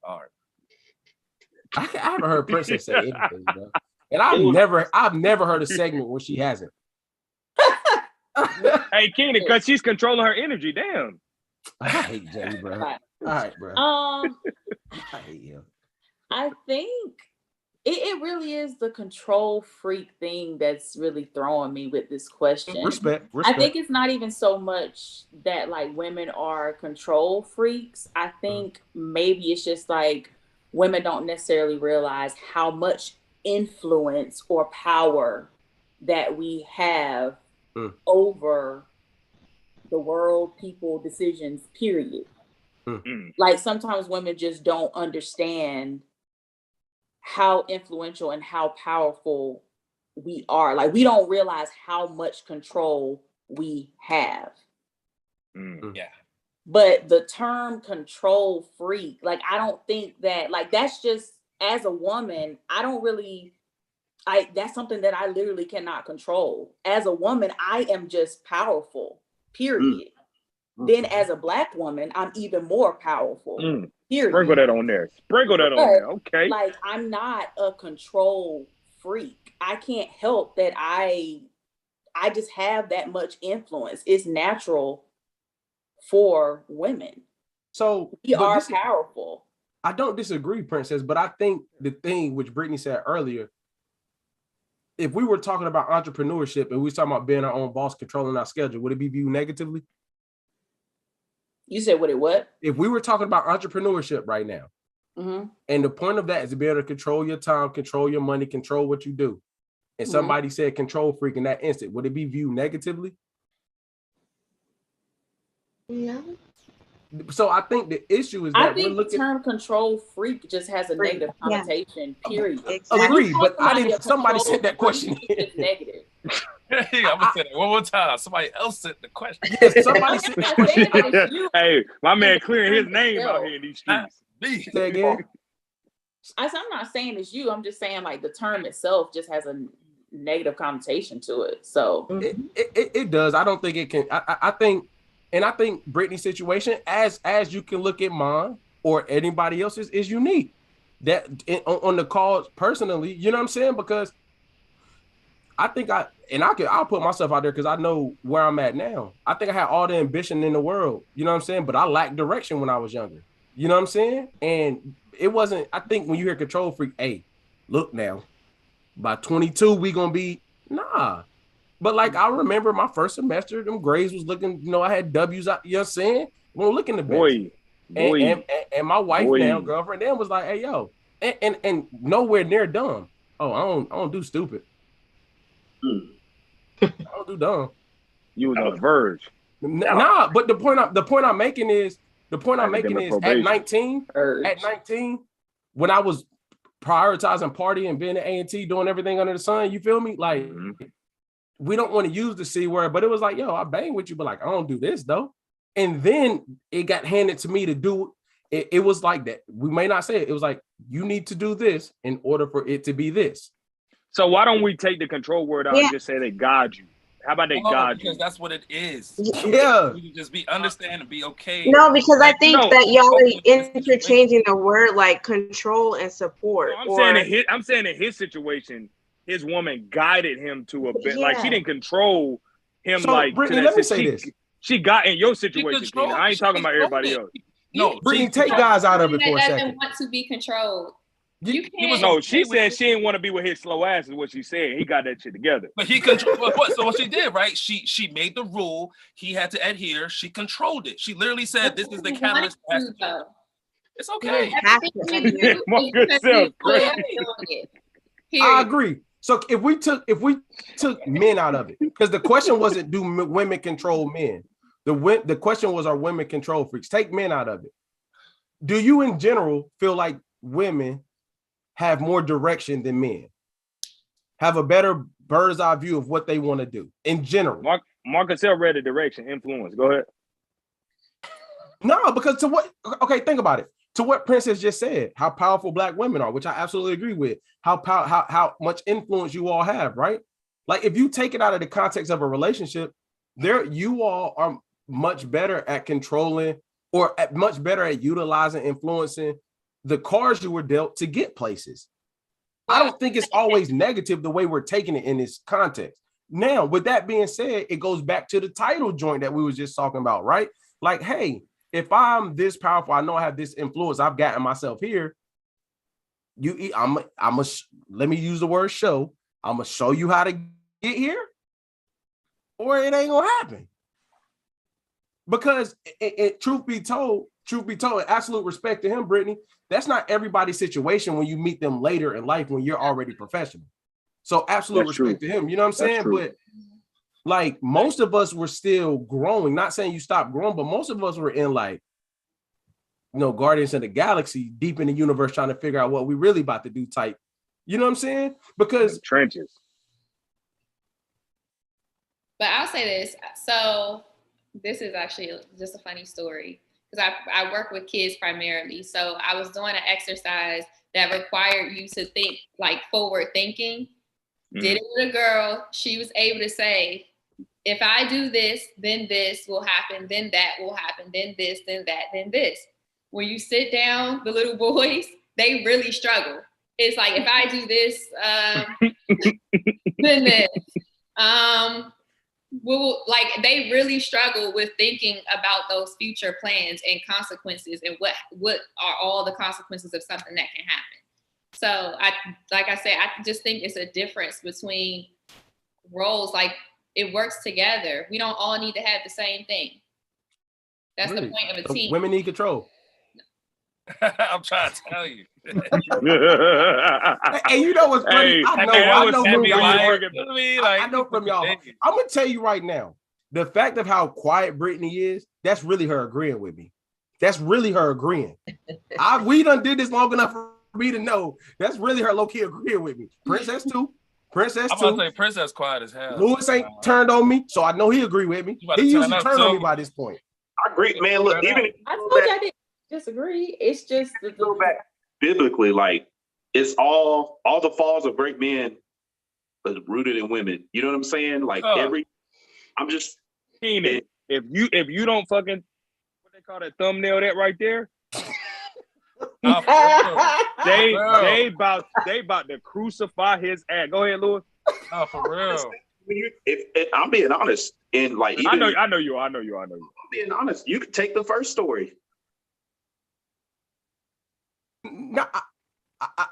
All right. I haven't heard Princess say anything, bro. And I've never heard a segment where she hasn't. Hey, Keenan, because she's controlling her energy. Damn. I hate Jay, bro. All right, bro. I hate him. I think it really is the control freak thing that's really throwing me with this question. Respect. I think it's not even so much that like women are control freaks. I think maybe it's just like women don't necessarily realize how much influence or power that we have over the world, people, decisions, period. Like sometimes women just don't understand how influential and how powerful we are. Like we don't realize how much control we have. Yeah. But the term control freak, like I don't think that, like that's just, as a woman, that's something that I literally cannot control. As a woman, I am just powerful, period. Then as a Black woman, I'm even more powerful. Period. Sprinkle that on there. Okay. Like I'm not a control freak. I can't help that I just have that much influence. It's natural for women. So we are powerful. I don't disagree, Princess, but I think the thing which Brittany said earlier, if we were talking about entrepreneurship and we were talking about being our own boss, controlling our schedule, would it be viewed negatively? You said what? If we were talking about entrepreneurship right now, and the point of that is to be able to control your time, control your money, control what you do, and somebody said control freak in that instant, would it be viewed negatively? Yeah. So I think the issue is that I think the term control freak just has a negative connotation, period. Agree, but somebody sent that question. It's negative. I'm gonna say that one more time. Somebody else sent the question. Yes, somebody sent the question. Hey, my man clearing his name out here in these streets. Say again. I'm not saying it's you. I'm just saying like the term itself just has a negative connotation to it. So it does. I don't think it can. I think Brittany's situation, as you can look at mine or anybody else's, is unique. That on the cause personally, you know what I'm saying? Because I think I'll put myself out there because I know where I'm at now. I think I had all the ambition in the world, you know what I'm saying? But I lacked direction when I was younger. You know what I'm saying? And it wasn't, I think when you hear control freak, hey, look now, by 22, we gonna be, nah. But like I remember my first semester, them grades was looking, I had W's out, you know what I'm saying? Won't look in the best. And my wife now, girlfriend, then was like, hey, yo, and nowhere near dumb. Oh, I don't do stupid. I don't do dumb. You was on the verge. Nah, but the point I'm making is at 19, when I was prioritizing partying, being at A&T, doing everything under the sun, you feel me? Like we don't want to use the C word, but it was like, yo, I bang with you, but like I don't do this though. And then it got handed to me to do it. It was like that. We may not say it. It was like, you need to do this in order for it to be this. So why don't we take the control word out and just say they guide you? How about they guide you? Because that's what it is. Yeah. You can just understand and be okay. No, because I think that y'all are interchanging the word like control and support. No, I'm saying in his situation, his woman guided him to a bit. Like she didn't control him. So, like Brittany, let me say this. She got in your situation. I ain't talking about everybody else. No, Brittany, take guys out of it for a second. Doesn't want to be controlled. She said she didn't want to be with his slow ass is what she said. He got that shit together. But he controlled so what she did, right? She made the rule. He had to adhere. She controlled it. She literally said, "This is the catalyst." It's okay. I agree. So if we took men out of it, because the question wasn't do women control men? The question was, are women control freaks? Take men out of it. Do you in general feel like women have more direction than men? Have a better bird's eye view of what they want to do in general? Marcus read the direction, influence. Go ahead. No, because to what? Okay, think about it. to what Princess just said, how powerful Black women are, which I absolutely agree with, how much influence you all have, right? Like if you take it out of the context of a relationship, you all are much better at controlling or much better at utilizing, influencing the cards you were dealt to get places. I don't think it's always negative the way we're taking it in this context. Now, with that being said, it goes back to the title joint that we was just talking about, right? Like, hey, if I'm this powerful, I know I have this influence, I've gotten myself here. Let me use the word show. I'm gonna show you how to get here, or it ain't gonna happen. Because truth be told, absolute respect to him, Brittany, that's not everybody's situation when you meet them later in life when you're already professional. So absolute respect to him. You know what I'm saying? But like most of us were still growing. Not saying you stopped growing, but most of us were in like, Guardians of the Galaxy, deep in the universe, trying to figure out what we really about to do type. You know what I'm saying? Because trenches. But I'll say this. So this is actually just a funny story because I work with kids primarily. So I was doing an exercise that required you to think like forward thinking. Did it with a girl. She was able to say, if I do this, then this will happen, then that will happen, then this, then that, then this. When you sit down, the little boys, they really struggle. It's like, if I do this, then this. Like they really struggle with thinking about those future plans and consequences and what are all the consequences of something that can happen. So I just think it's a difference between roles. Like it works together. We don't all need to have the same thing. That's the point of a team. Women need control. I'm trying to tell you. Hey, you know what's funny? I know from y'all. I'm gonna tell you right now, the fact of how quiet Brittany is, that's really her agreeing with me. That's really her agreeing. We done did this long enough for me to know that's really her low-key agreeing with me. Princess too. I'm about to say Princess quiet as hell. Lewis ain't turned on me, so I know he agree with me. He usually turned on me by this point. I agree, man. Look, even I told you I didn't disagree. It's just the go back biblically, like it's all the falls of great men is rooted in women. You know what I'm saying? Like I'm just Keenan, if you don't fucking what they call that thumbnail that right there. They about to crucify his ass. Go ahead, Louis. Oh, for real. If I'm being honest, and like I know you. I'm being honest. You could take the first story. No,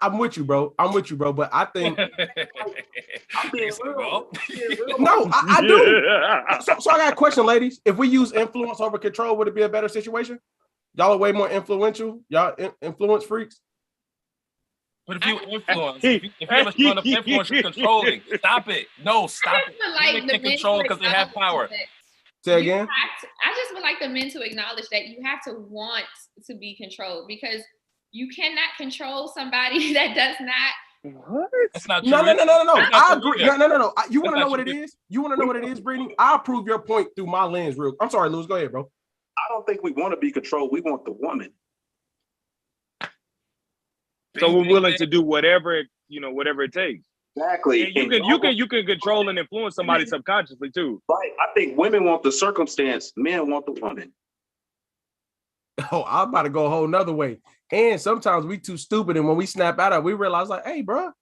I'm with you, bro. But I think I'm being real. No, I do. So I got a question, ladies. If we use influence over control, would it be a better situation? Y'all are way more influential. Y'all influence freaks. But if you influence, if you have a ton of influence, you're controlling. Stop it. No, stop it. Like Women can control because they have power. Say again. I just would like the men to acknowledge that you have to want to be controlled because you cannot control somebody that does not. What? That's not true. No. I agree. No. You want to know what it is? You want to know what it is, Brittany? I'll prove your point through my lens. I'm sorry, Lewis. Go ahead, bro. I don't think we want to be controlled. We want the woman. So we're willing to do whatever it takes. Exactly. And you can control and influence somebody subconsciously too. Right. I think women want the circumstance. Men want the woman. Oh, I'm about to go a whole nother way. And sometimes we too stupid, and when we snap out of it, we realize like, hey, bro,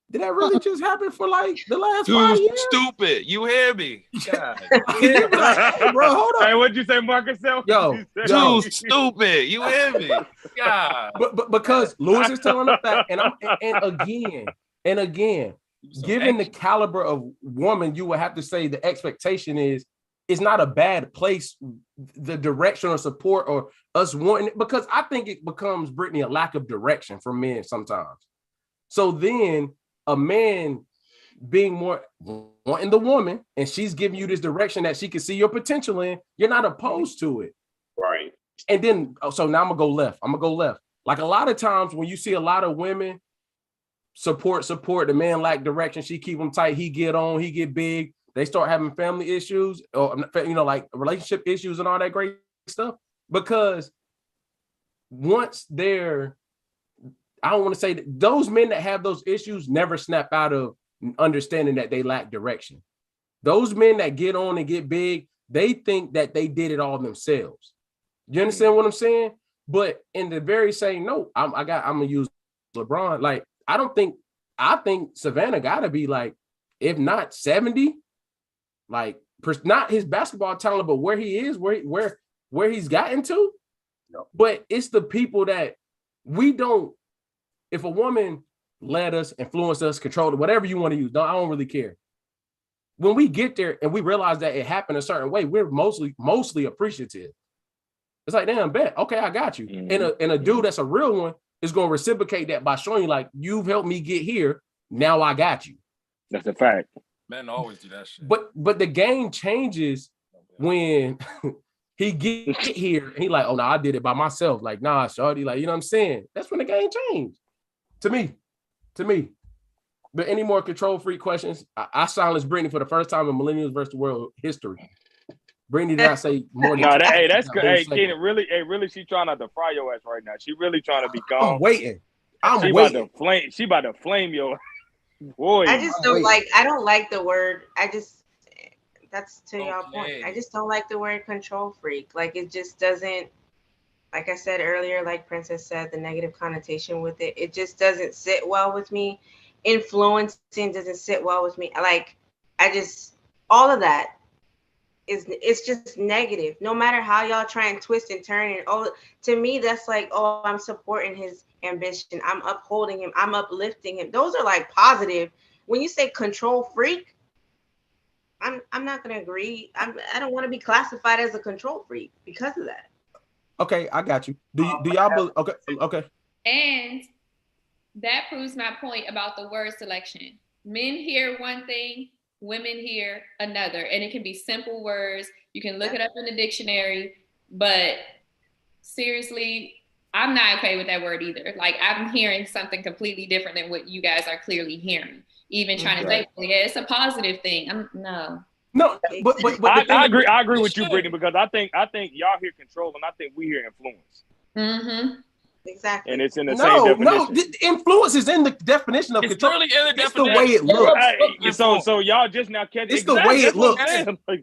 did that really just happen for like the last 5 years? Too stupid. You hear me? God. Like, hey, bro, hold on. Hey, what'd you say, Marcus? Too stupid. You hear me? God. But because Lewis is telling the fact, and again, given the caliber of woman, you would have to say the expectation is it's not a bad place, the direction or support or us wanting it, because I think it becomes, Brittany, a lack of direction for men sometimes. So then a man being more wanting the woman and she's giving you this direction that she can see your potential in, you're not opposed to it. Right. And then, so now I'm gonna go left. Like a lot of times when you see a lot of women support, the man lack direction, she keep him tight, he get on, he get big, they start having family issues or, like relationship issues and all that great stuff, because once they're, I don't want to say that those men that have those issues never snap out of understanding that they lack direction. Those men that get on and get big, they think that they did it all themselves. You understand what I'm saying? But in the very same note, I'm gonna use LeBron. Like, I think Savannah gotta be like, if not 70, like not his basketball talent, but where he is, where he's gotten to. No. But it's the people that we don't. If a woman led us, influenced us, controlled it, whatever you want to use, I don't really care. When we get there and we realize that it happened a certain way, we're mostly appreciative. It's like, damn, bet. Okay, I got you. And a dude that's a real one is going to reciprocate that by showing you, like, you've helped me get here. Now I got you. That's a fact. Men always do that shit. But the game changes when he get here and he like, oh no, I did it by myself. Like, nah, shorty, like, you know what I'm saying? That's when the game changed. To me. But any more control freak questions? I silenced Brittany for the first time in Millennials versus the World history. Brittany did not say more than that's good. Hey, Keenan, really, she trying not to fry your ass right now. She really trying to be calm. I'm waiting. She about to flame your boy. I just don't I don't like the word. That's to y'all point. I just don't like the word control freak. Like, it just doesn't, like I said earlier, like Princess said, the negative connotation with it, it just doesn't sit well with me. Influencing doesn't sit well with me. Like, all of that it's just negative. No matter how y'all try and twist and turn it, to me, that's like, oh, I'm supporting his ambition. I'm upholding him. I'm uplifting him. Those are like positive. When you say control freak, I'm not gonna agree. I don't want to be classified as a control freak because of that. Okay, I got you. Do y'all believe? Okay. And that proves my point about the word selection. Men hear one thing, women hear another, and it can be simple words. You can look it up in the dictionary, but seriously, I'm not okay with that word either. Like, I'm hearing something completely different than what you guys are clearly hearing. Even trying to say, yeah, it's a positive thing. No, but I agree with you, Brittany, because I think y'all hear control and I think we hear influence. Mm-hmm. Exactly. And it's in the same definition. No, influence is in the definition of control. It's really in the definition. The way it looks. So y'all just now catch it's the way it looks.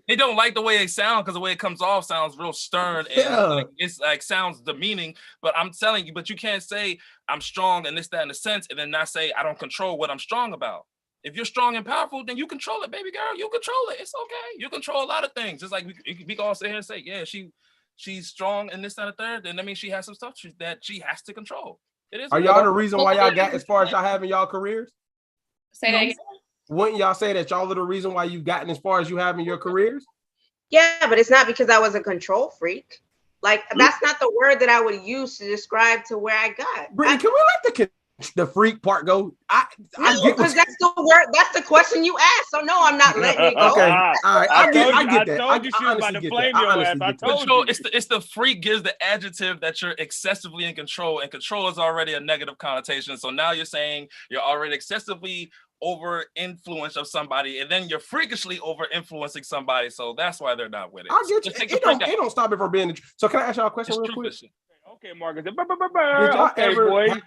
They don't like the way they sound because the way it comes off sounds real stern and it's like sounds demeaning. But I'm telling you, but you can't say I'm strong and this, that, in a sense, and then not say I don't control what I'm strong about. If you're strong and powerful, then you control it, baby girl. You control it. It's okay. You control a lot of things. Just like we can all sit here and say, yeah, she's strong and this, that, and third, then that means she has some stuff that she has to control. It is. Are y'all the reason why y'all got as far as y'all have in y'all careers? Say that again. Wouldn't y'all say that y'all are the reason why you've gotten as far as you have in your careers? Yeah, but it's not because I was a control freak. Like, that's not the word that I would use to describe to where I got. Brittany, can we let the freak part go? Because that's the word. That's the question you asked. So no, I'm not letting it go. Okay, all right. I get that. I told you she was about to flame your ass. I told you. It's the freak gives the adjective that you're excessively in control, and control is already a negative connotation. So now you're saying you're already excessively over influence of somebody, and then you're freakishly over influencing somebody. So that's why they're not with it. I get you. It don't stop it from being. So can I ask y'all a question real quick? Okay, Marcus. Have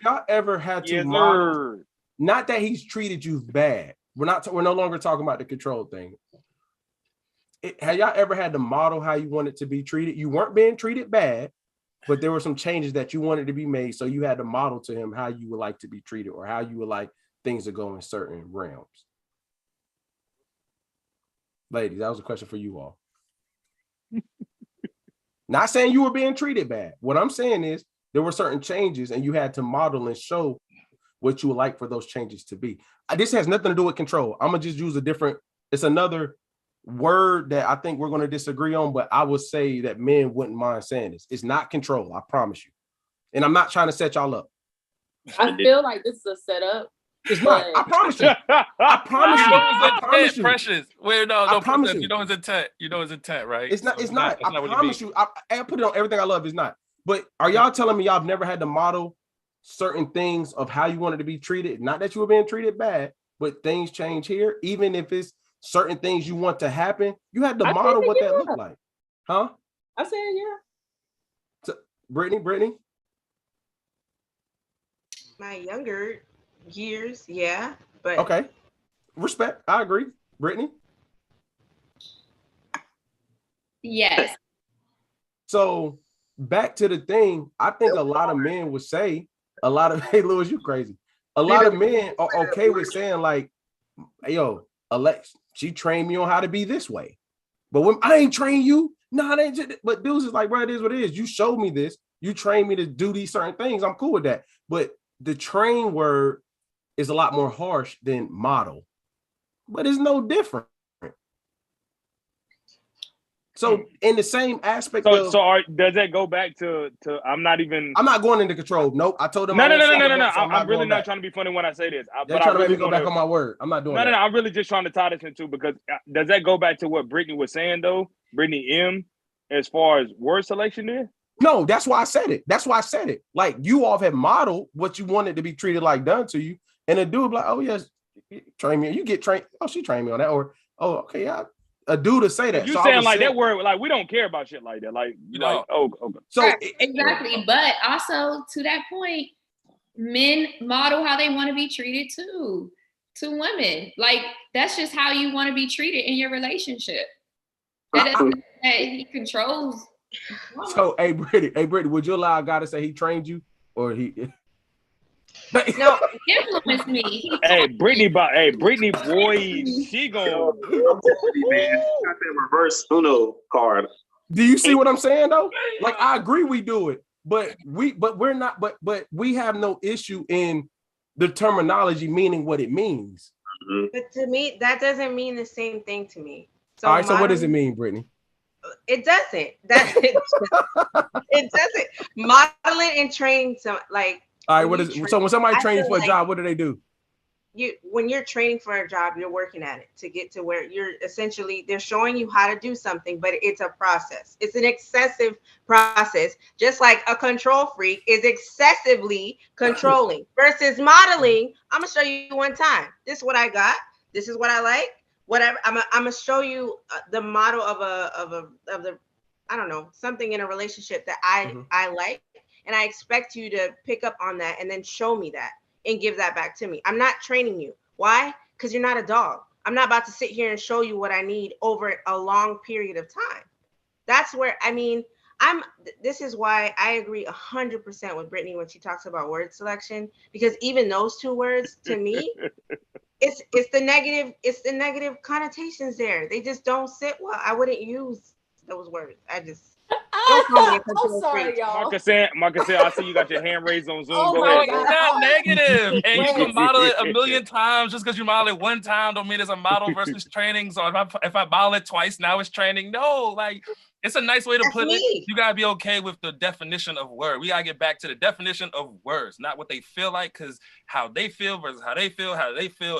y'all ever had to model? Not that he's treated you bad. We're no longer talking about the control thing. Have y'all ever had to model how you wanted to be treated? You weren't being treated bad, but there were some changes that you wanted to be made. So you had to model to him how you would like to be treated or how you would like things to go in certain realms. Ladies, that was a question for you all. Not saying you were being treated bad. What I'm saying is there were certain changes and you had to model and show what you would like for those changes to be. This has nothing to do with control. I'm going to just use it's another word that I think we're going to disagree on, but I would say that men wouldn't mind saying this. It's not control, I promise you. And I'm not trying to set y'all up. I feel like this is a setup. It's not. I promise you. I promise you. Precious. Wait, no, promise you. You know his intent. You know his intent, right? It's not. It's not. I promise you. I put it on everything I love. It's not. But are y'all telling me y'all have never had to model certain things of how you wanted to be treated? Not that you were being treated bad, but things change here. Even if it's certain things you want to happen, you had to model what that looked like, huh? I said yeah. So, Brittany. My younger years, yeah, but Okay, respect. I agree. Brittany. Yes. So back to the thing, I think a lot of men would say, a lot of hey Lewis, you crazy. A lot of men are okay with saying like, hey, yo, Alex, she trained me on how to be this way. But when I ain't train you, nah, that ain't. But dudes is like, bro, it is what it is. You showed me this. You trained me to do these certain things. I'm cool with that. But the train word is a lot more harsh than model, but it's no different. So in the same aspect of, does that go back to I'm not even. I'm not going into control. Nope. I told them No. so I'm really not trying to be funny when I say this. They're trying to make me go back on my word. I'm not doing that. No. I'm really just trying to tie this into, because does that go back to what Brittany was saying though? Brittany M, as far as word selection is? No, that's why I said it. That's why I said it. Like, you all have modeled what you wanted to be treated like done to you. And a dude like, oh yes, train me. You get trained. Oh, she trained me on that. Or, oh, okay, yeah. A dude to say that. You so saying like that word, like we don't care about shit like that. Like, you know, oh, okay. So right, exactly. But also to that point, men model how they want to be treated too to women. Like, that's just how you want to be treated in your relationship. That doesn't mean that he controls. So, hey, Brittany, would you allow a guy to say he trained you, or he? no, influence me. Hey, Brittany, boy, she go. I'm telling you, man, she got that reverse Uno card. Do you see what I'm saying though? Like, I agree we do it, but we're not. But we have no issue in the terminology meaning what it means. Mm-hmm. but to me, that doesn't mean the same thing to me. So all right. So what does it mean, Brittany? It doesn't. It doesn't. Modeling and training, so like. All right. So when somebody trains for a job, what do they do? When you're training for a job, you're working at it to get to where you're essentially, they're showing you how to do something, but it's a process. It's an excessive process, just like a control freak is excessively controlling versus modeling. I'm gonna show you one time. This is what I got. This is what I like. Whatever. I'm gonna show you the model of the I don't know, something in a relationship that I like, and I expect you to pick up on that and then show me that and give that back to me. I'm not training you. Why? Because you're not a dog. I'm not about to sit here and show you what I need over a long period of time. That's where, I mean, this is why I agree 100% with Brittany when she talks about word selection, because even those two words to me, it's the negative connotations there. They just don't sit well. I wouldn't use those words. I'm sorry, y'all. Marcus said, I see you got your hand raised on Zoom. Oh Go my ahead. It's not negative. And you can model it a Wait. million times. Just because you model it one time don't mean it's a model versus training. So if I model it twice, now it's training. No, like, it's a nice way to put it. You gotta be okay with the definition of word. We gotta get back to the definition of words, not what they feel like, because how they feel versus how they feel,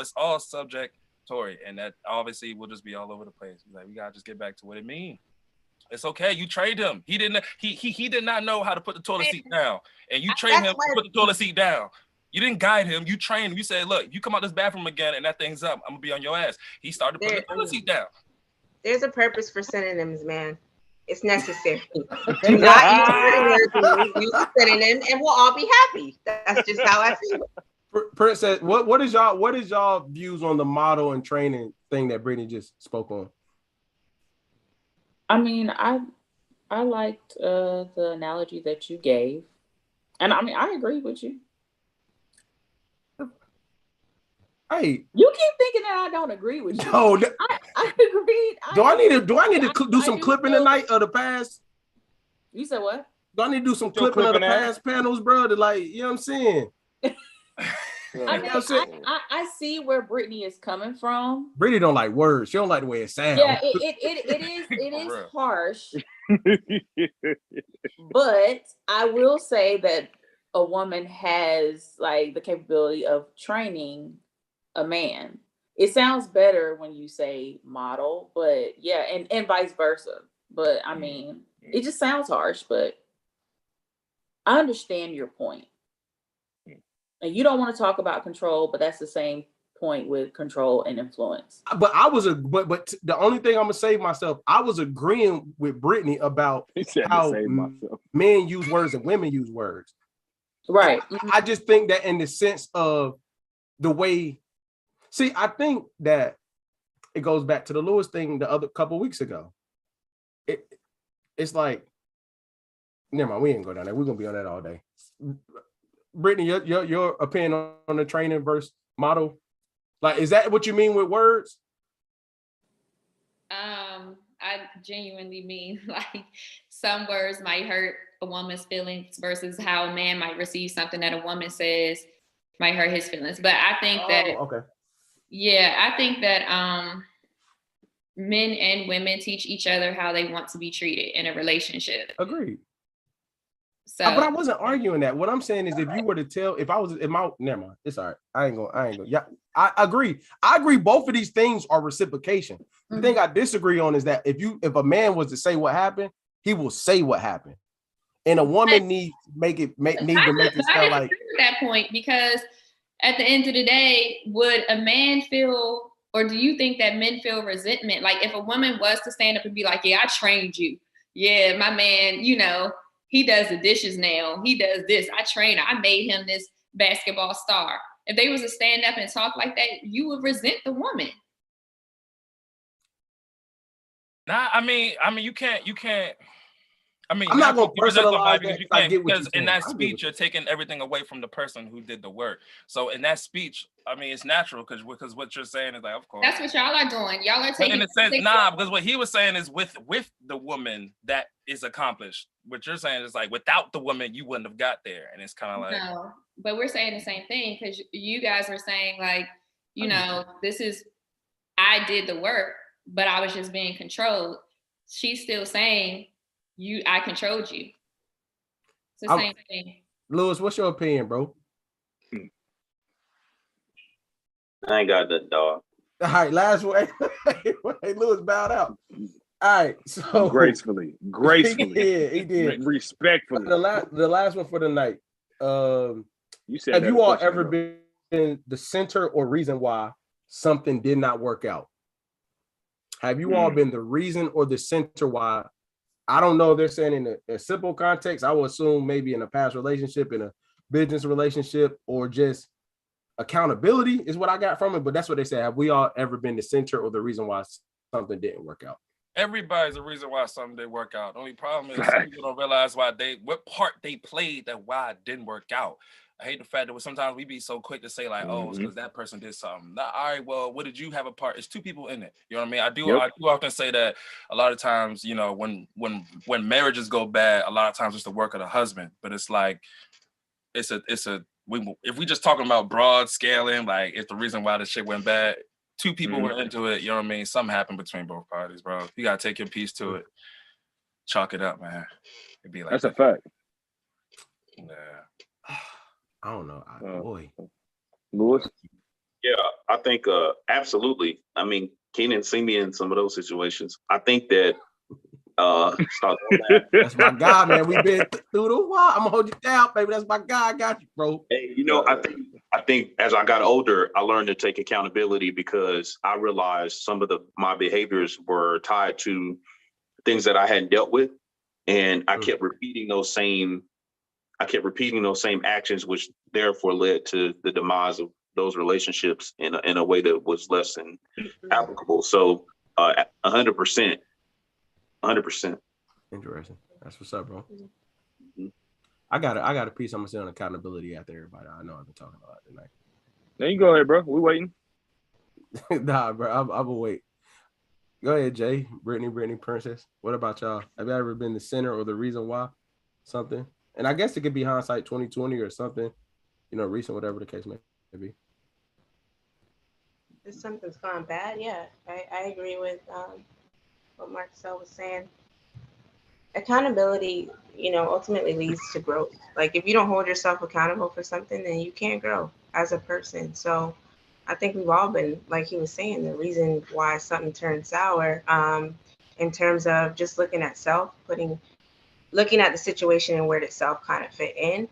it's all subjectory. And that obviously will just be all over the place. Like, we gotta just get back to what it means. It's okay. You trained him. He did not know how to put the toilet seat down, and you trained him to put the toilet seat down. You didn't guide him. You trained him. You said, "Look, you come out this bathroom again, and that thing's up. I'm gonna be on your ass." He started putting the toilet seat down. There's a purpose for synonyms, man. It's necessary. Do not use synonyms, and we'll all be happy. That's just how I feel. Prince said, "What is y'all views on the model and training thing that Brittany just spoke on?" I mean, I liked the analogy that you gave, and I mean, I agree with you. Hey, you keep thinking that I don't agree with you. No, I agreed. Do I need to do some clipping tonight of the past? You said what? Do I need to do some clipping of the past panels, bro? To, like, you know what I'm saying? I mean, I see where Brittany is coming from. Brittany don't like words. She don't like the way it sounds. Yeah, it is harsh. But I will say that a woman has like the capability of training a man. It sounds better when you say model, but yeah, and vice versa. But I mean, it just sounds harsh, but I understand your point. And you don't want to talk about control, but that's the same point with control and influence. But but the only thing I'm gonna save myself, I was agreeing with Brittany about how men use words and women use words. Right. I just think that in the sense of the way, see, I think that it goes back to the Lewis thing the other couple weeks ago. It's like, never mind, we ain't go down there. We're gonna be on that all day. Brittany, your opinion on the training versus model, like, is that what you mean with words? I genuinely mean like some words might hurt a woman's feelings versus how a man might receive something that a woman says might hurt his feelings. But I think okay. Yeah, I think that men and women teach each other how they want to be treated in a relationship. Agreed. So, but I wasn't arguing that. What I'm saying is, if you were to tell, never mind. It's all right. I ain't gonna. Yeah, I agree. I agree. Both of these things are reciprocation. The thing I disagree on is that if a man was to say what happened, he will say what happened, and a woman needs to make it sound like that point, because at the end of the day, would a man feel, or do you think that men feel resentment? Like if a woman was to stand up and be like, yeah, I trained you. Yeah, my man, he does the dishes now. He does this. I trained him. I made him this basketball star. If they was to stand up and talk like that, you would resent the woman. Nah, I mean, you can't. I mean, I'm not gonna personalize that because in that speech, you're taking everything away from the person who did the work. So in that speech, I mean, it's natural because what you're saying is like, of course. That's what y'all are doing. Y'all are taking. In a sense, because what he was saying is with the woman that is accomplished. What you're saying is like without the woman, you wouldn't have got there, and it's kind of like. No, but we're saying the same thing because you guys are saying like, this is, I did the work, but I was just being controlled. She's still saying. I controlled you. It's the same thing. Lewis, what's your opinion, bro? I ain't got that, dog. All right, last one. Hey, Lewis bowed out. All right, so gracefully. Yeah, he did. Respectfully. The last one for the night. You said, have you all ever been the center or reason why something did not work out? Have you all been the reason or the center why? I don't know if they're saying in a simple context. I would assume maybe in a past relationship, in a business relationship, or just accountability is what I got from it. But that's what they say. Have we all ever been the center or the reason why something didn't work out? Everybody's the reason why something didn't work out. The only problem is some people don't realize what part they played that why it didn't work out. I hate the fact that sometimes we be so quick to say like, oh, it's because that person did something. All right, well, what did you have a part? It's two people in it. You know what I mean? I do often say that a lot of times, when marriages go bad, a lot of times it's the work of the husband. But it's like, if we just talking about broad scaling, like it's the reason why the shit went bad. Two people were into it. You know what I mean? Something happened between both parties, bro. You gotta take your piece to it. Chalk it up, man. It'd be like that's a fact. Yeah. I don't know. Boy. Lewis? Yeah, I think absolutely. I mean, Keenan see me in some of those situations. I think that that's my guy, man. We've been through the wall. I'm gonna hold you down, baby. That's my guy. I got you, bro. Hey, I think as I got older, I learned to take accountability because I realized some of my behaviors were tied to things that I hadn't dealt with, and I kept repeating those same actions, which therefore led to the demise of those relationships in a way that was less than applicable. So 100%. Interesting. That's what's up, bro. I got a piece I'm gonna say on accountability after everybody. I know I've been talking about tonight. There you go ahead, bro. We waiting. Nah, bro. I will wait. Go ahead, Jay. Brittany, Princess. What about y'all? Have you ever been the center or the reason why something? And I guess it could be hindsight 2020 or something, recent, whatever the case may be. If something's gone bad, yeah, I agree with what Marcel was saying. Accountability, ultimately leads to growth. Like if you don't hold yourself accountable for something, then you can't grow as a person. So I think we've all been, like he was saying, the reason why something turned sour, in terms of just looking at self, looking at the situation and where did self kind of fit in.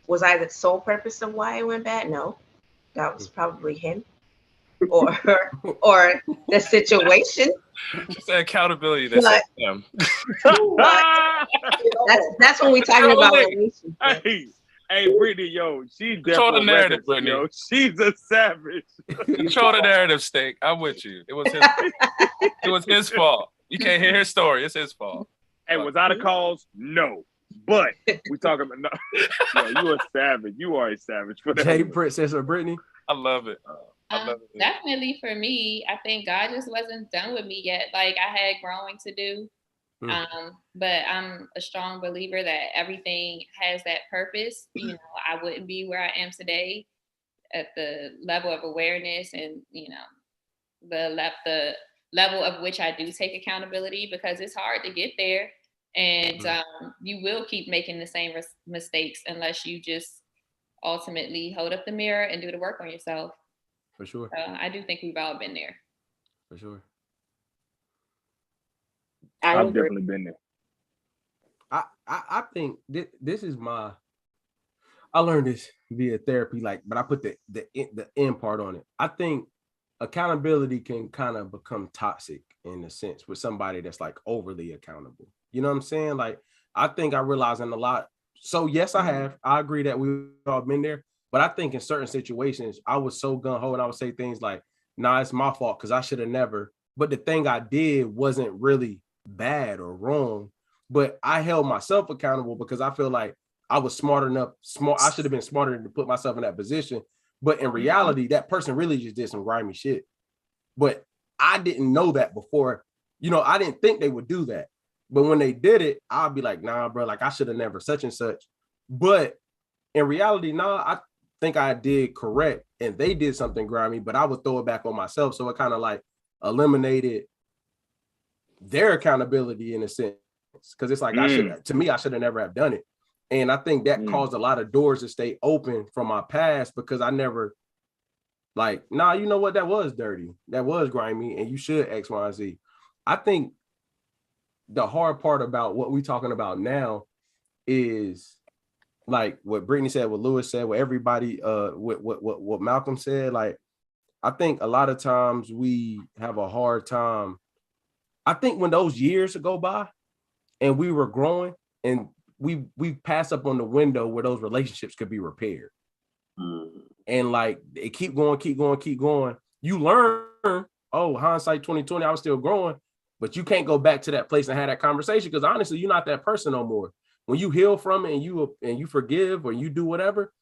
Was I the sole purpose of why it went bad? No, that was probably him or the situation. She said accountability. That's him. That's when we talking about relationships. Hey, Brittany, yo, she Control the definitely narrative, records, Brittany. yo. She's a savage. Control the narrative, Steak. I'm with you. It was his fault. You can't hear his story. It's his fault. Hey, was I the cause? No. But we talking about no. Yo, you a savage. You are a savage for that. Jay, Princess, or Brittany? I love it. Definitely for me, I think God just wasn't done with me yet. Like I had growing to do. But I'm a strong believer that everything has that purpose. You know, I wouldn't be where I am today at the level of awareness and, you know, the level of which I do take accountability, because it's hard to get there. And you will keep making the same mistakes unless you just ultimately hold up the mirror and do the work on yourself. For sure. I do think we've all been there. For sure. I've definitely been there. I think this is I learned this via therapy, but I put the end part on it. I think accountability can kind of become toxic in a sense with somebody that's like overly accountable. You know what I'm saying? Like, I think I realize in a lot. So yes, I have. I agree that we've all been there. But I think in certain situations, I was so gung-ho and I would say things like, nah, it's my fault because I should have never. But the thing I did wasn't really bad or wrong. But I held myself accountable because I feel like I was smart enough. I should have been smarter to put myself in that position. But in reality, that person really just did some grimy shit. But I didn't know that before. You know, I didn't think they would do that. But when they did it, I'll be like, nah, bro, like I should have never such and such. But in reality, I think I did correct and they did something grimy, but I would throw it back on myself. So it kind of like eliminated their accountability in a sense. Because it's like I should have never have done it. And I think that caused a lot of doors to stay open from my past because I never like, nah, you know what? That was dirty. That was grimy. And you should X, Y, and Z. I think the hard part about what we're talking about now is like what Brittany said, what Lewis said, what everybody, what Malcolm said. Like, I think a lot of times we have a hard time. I think when those years go by and we were growing and we pass up on the window where those relationships could be repaired. And like it keep going. You learn, oh, hindsight 2020, I was still growing, but you can't go back to that place and have that conversation because honestly, you're not that person no more. When you heal from it and you forgive or you do whatever,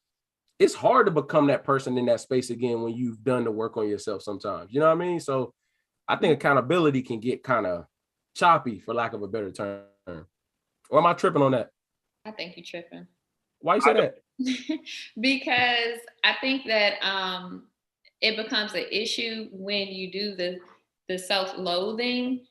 it's hard to become that person in that space again when you've done the work on yourself sometimes. You know what I mean? So I think accountability can get kind of choppy, for lack of a better term. Or am I tripping on that? I think you're tripping. Why you say that? Because I think that it becomes an issue when you do the self-loathing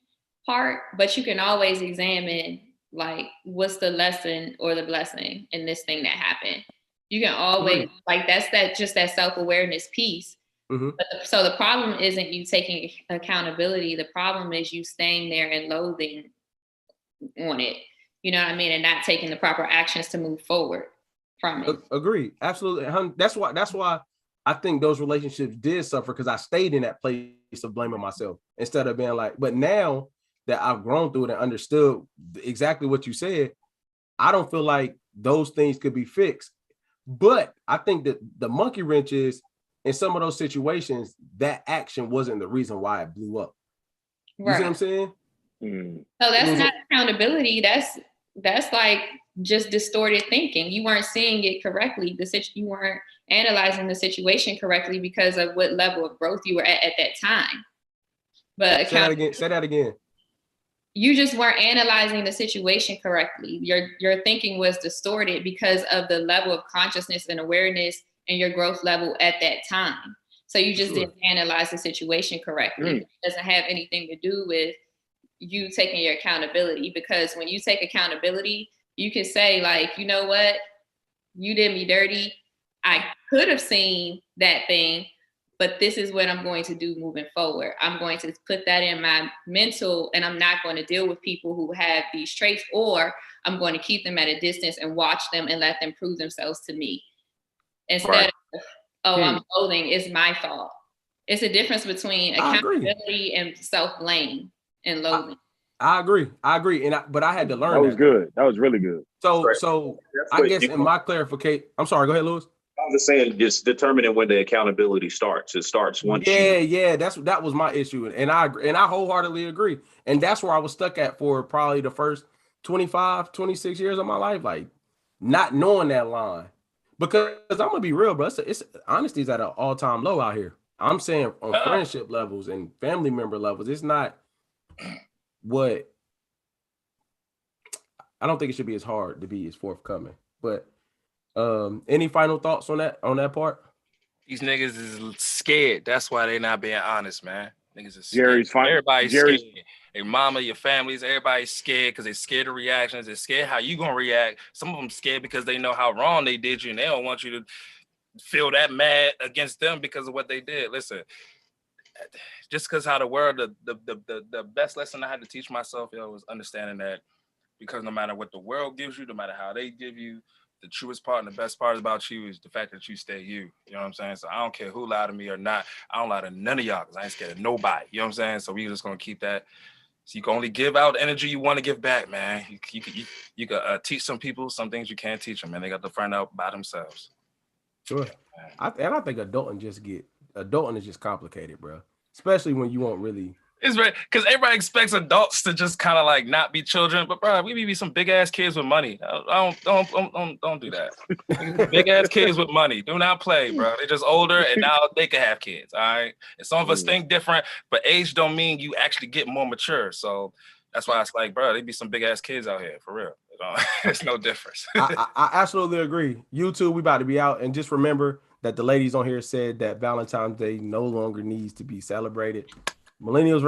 part, but you can always examine like what's the lesson or the blessing in this thing that happened. You can always like that's that self-awareness piece. But so the problem isn't you taking accountability. The problem is you staying there and loathing on it. You know what I mean? And not taking the proper actions to move forward from it. Agreed. Absolutely. That's why I think those relationships did suffer because I stayed in that place of blaming myself instead of being like, but now that I've grown through it and understood exactly what you said, I don't feel like those things could be fixed. But I think that the monkey wrench is in some of those situations, that action wasn't the reason why it blew up. You see what I'm saying? So that's not accountability. That's like just distorted thinking. You weren't seeing it correctly. You weren't analyzing the situation correctly because of what level of growth you were at that time. But say that again. You just weren't analyzing the situation correctly. Your thinking was distorted because of the level of consciousness and awareness and your growth level at that time. So you just didn't analyze the situation correctly. It doesn't have anything to do with you taking your accountability, because when you take accountability, you can say like, you know what, you did me dirty. I could have seen that thing, but this is what I'm going to do moving forward. I'm going to put that in my mental, and I'm not going to deal with people who have these traits, or I'm going to keep them at a distance and watch them and let them prove themselves to me. Instead of, I'm loathing, it's my fault. It's a difference between accountability and self-blame and loathing. I agree. But I had to learn that was good. That was really good. So Right. I guess in my clarification, I'm sorry, go ahead, Lewis. I was just saying, just determining when the accountability starts. It starts once That was my issue. And I wholeheartedly agree. And that's where I was stuck at for probably the first 25, 26 years of my life, like not knowing that line. Because I'm gonna be real, bro. It's honesty is at an all-time low out here. I'm saying on friendship levels and family member levels, it's not what I don't think it should be as hard to be as forthcoming. But any final thoughts on that part? These niggas is scared. That's why they not being honest, man. Niggas is scared. Jerry's fine. Everybody's scared. Your mama, your families, everybody's scared because they're scared of reactions. They're scared how you gonna react. Some of them scared because they know how wrong they did you, and they don't want you to feel that mad against them because of what they did. Listen, just because how the world, the best lesson I had to teach myself, was understanding that because no matter what the world gives you, no matter how they give you, the truest part and the best part about you is the fact that you stay you. You know what I'm saying? So I don't care who lied to me or not. I don't lie to none of y'all because I ain't scared of nobody. You know what I'm saying? So we just gonna keep that. So you can only give out the energy you want to give back, man. You can teach some people some things you can't teach them, and they got to find out by themselves. Sure. I think adulting is just complicated, bro. Especially when you won't really. It's right because everybody expects adults to just kind of like not be children, but bro, we be some big ass kids with money. I don't do that. Big ass kids with money, do not play, bro. They're just older and now they can have kids. All right, and some of us think different, but age don't mean you actually get more mature. So that's why it's like, bro, they be some big ass kids out here for real. It's no difference. I absolutely agree. You too. We about to be out, and just remember that the ladies on here said that Valentine's Day no longer needs to be celebrated. Millennials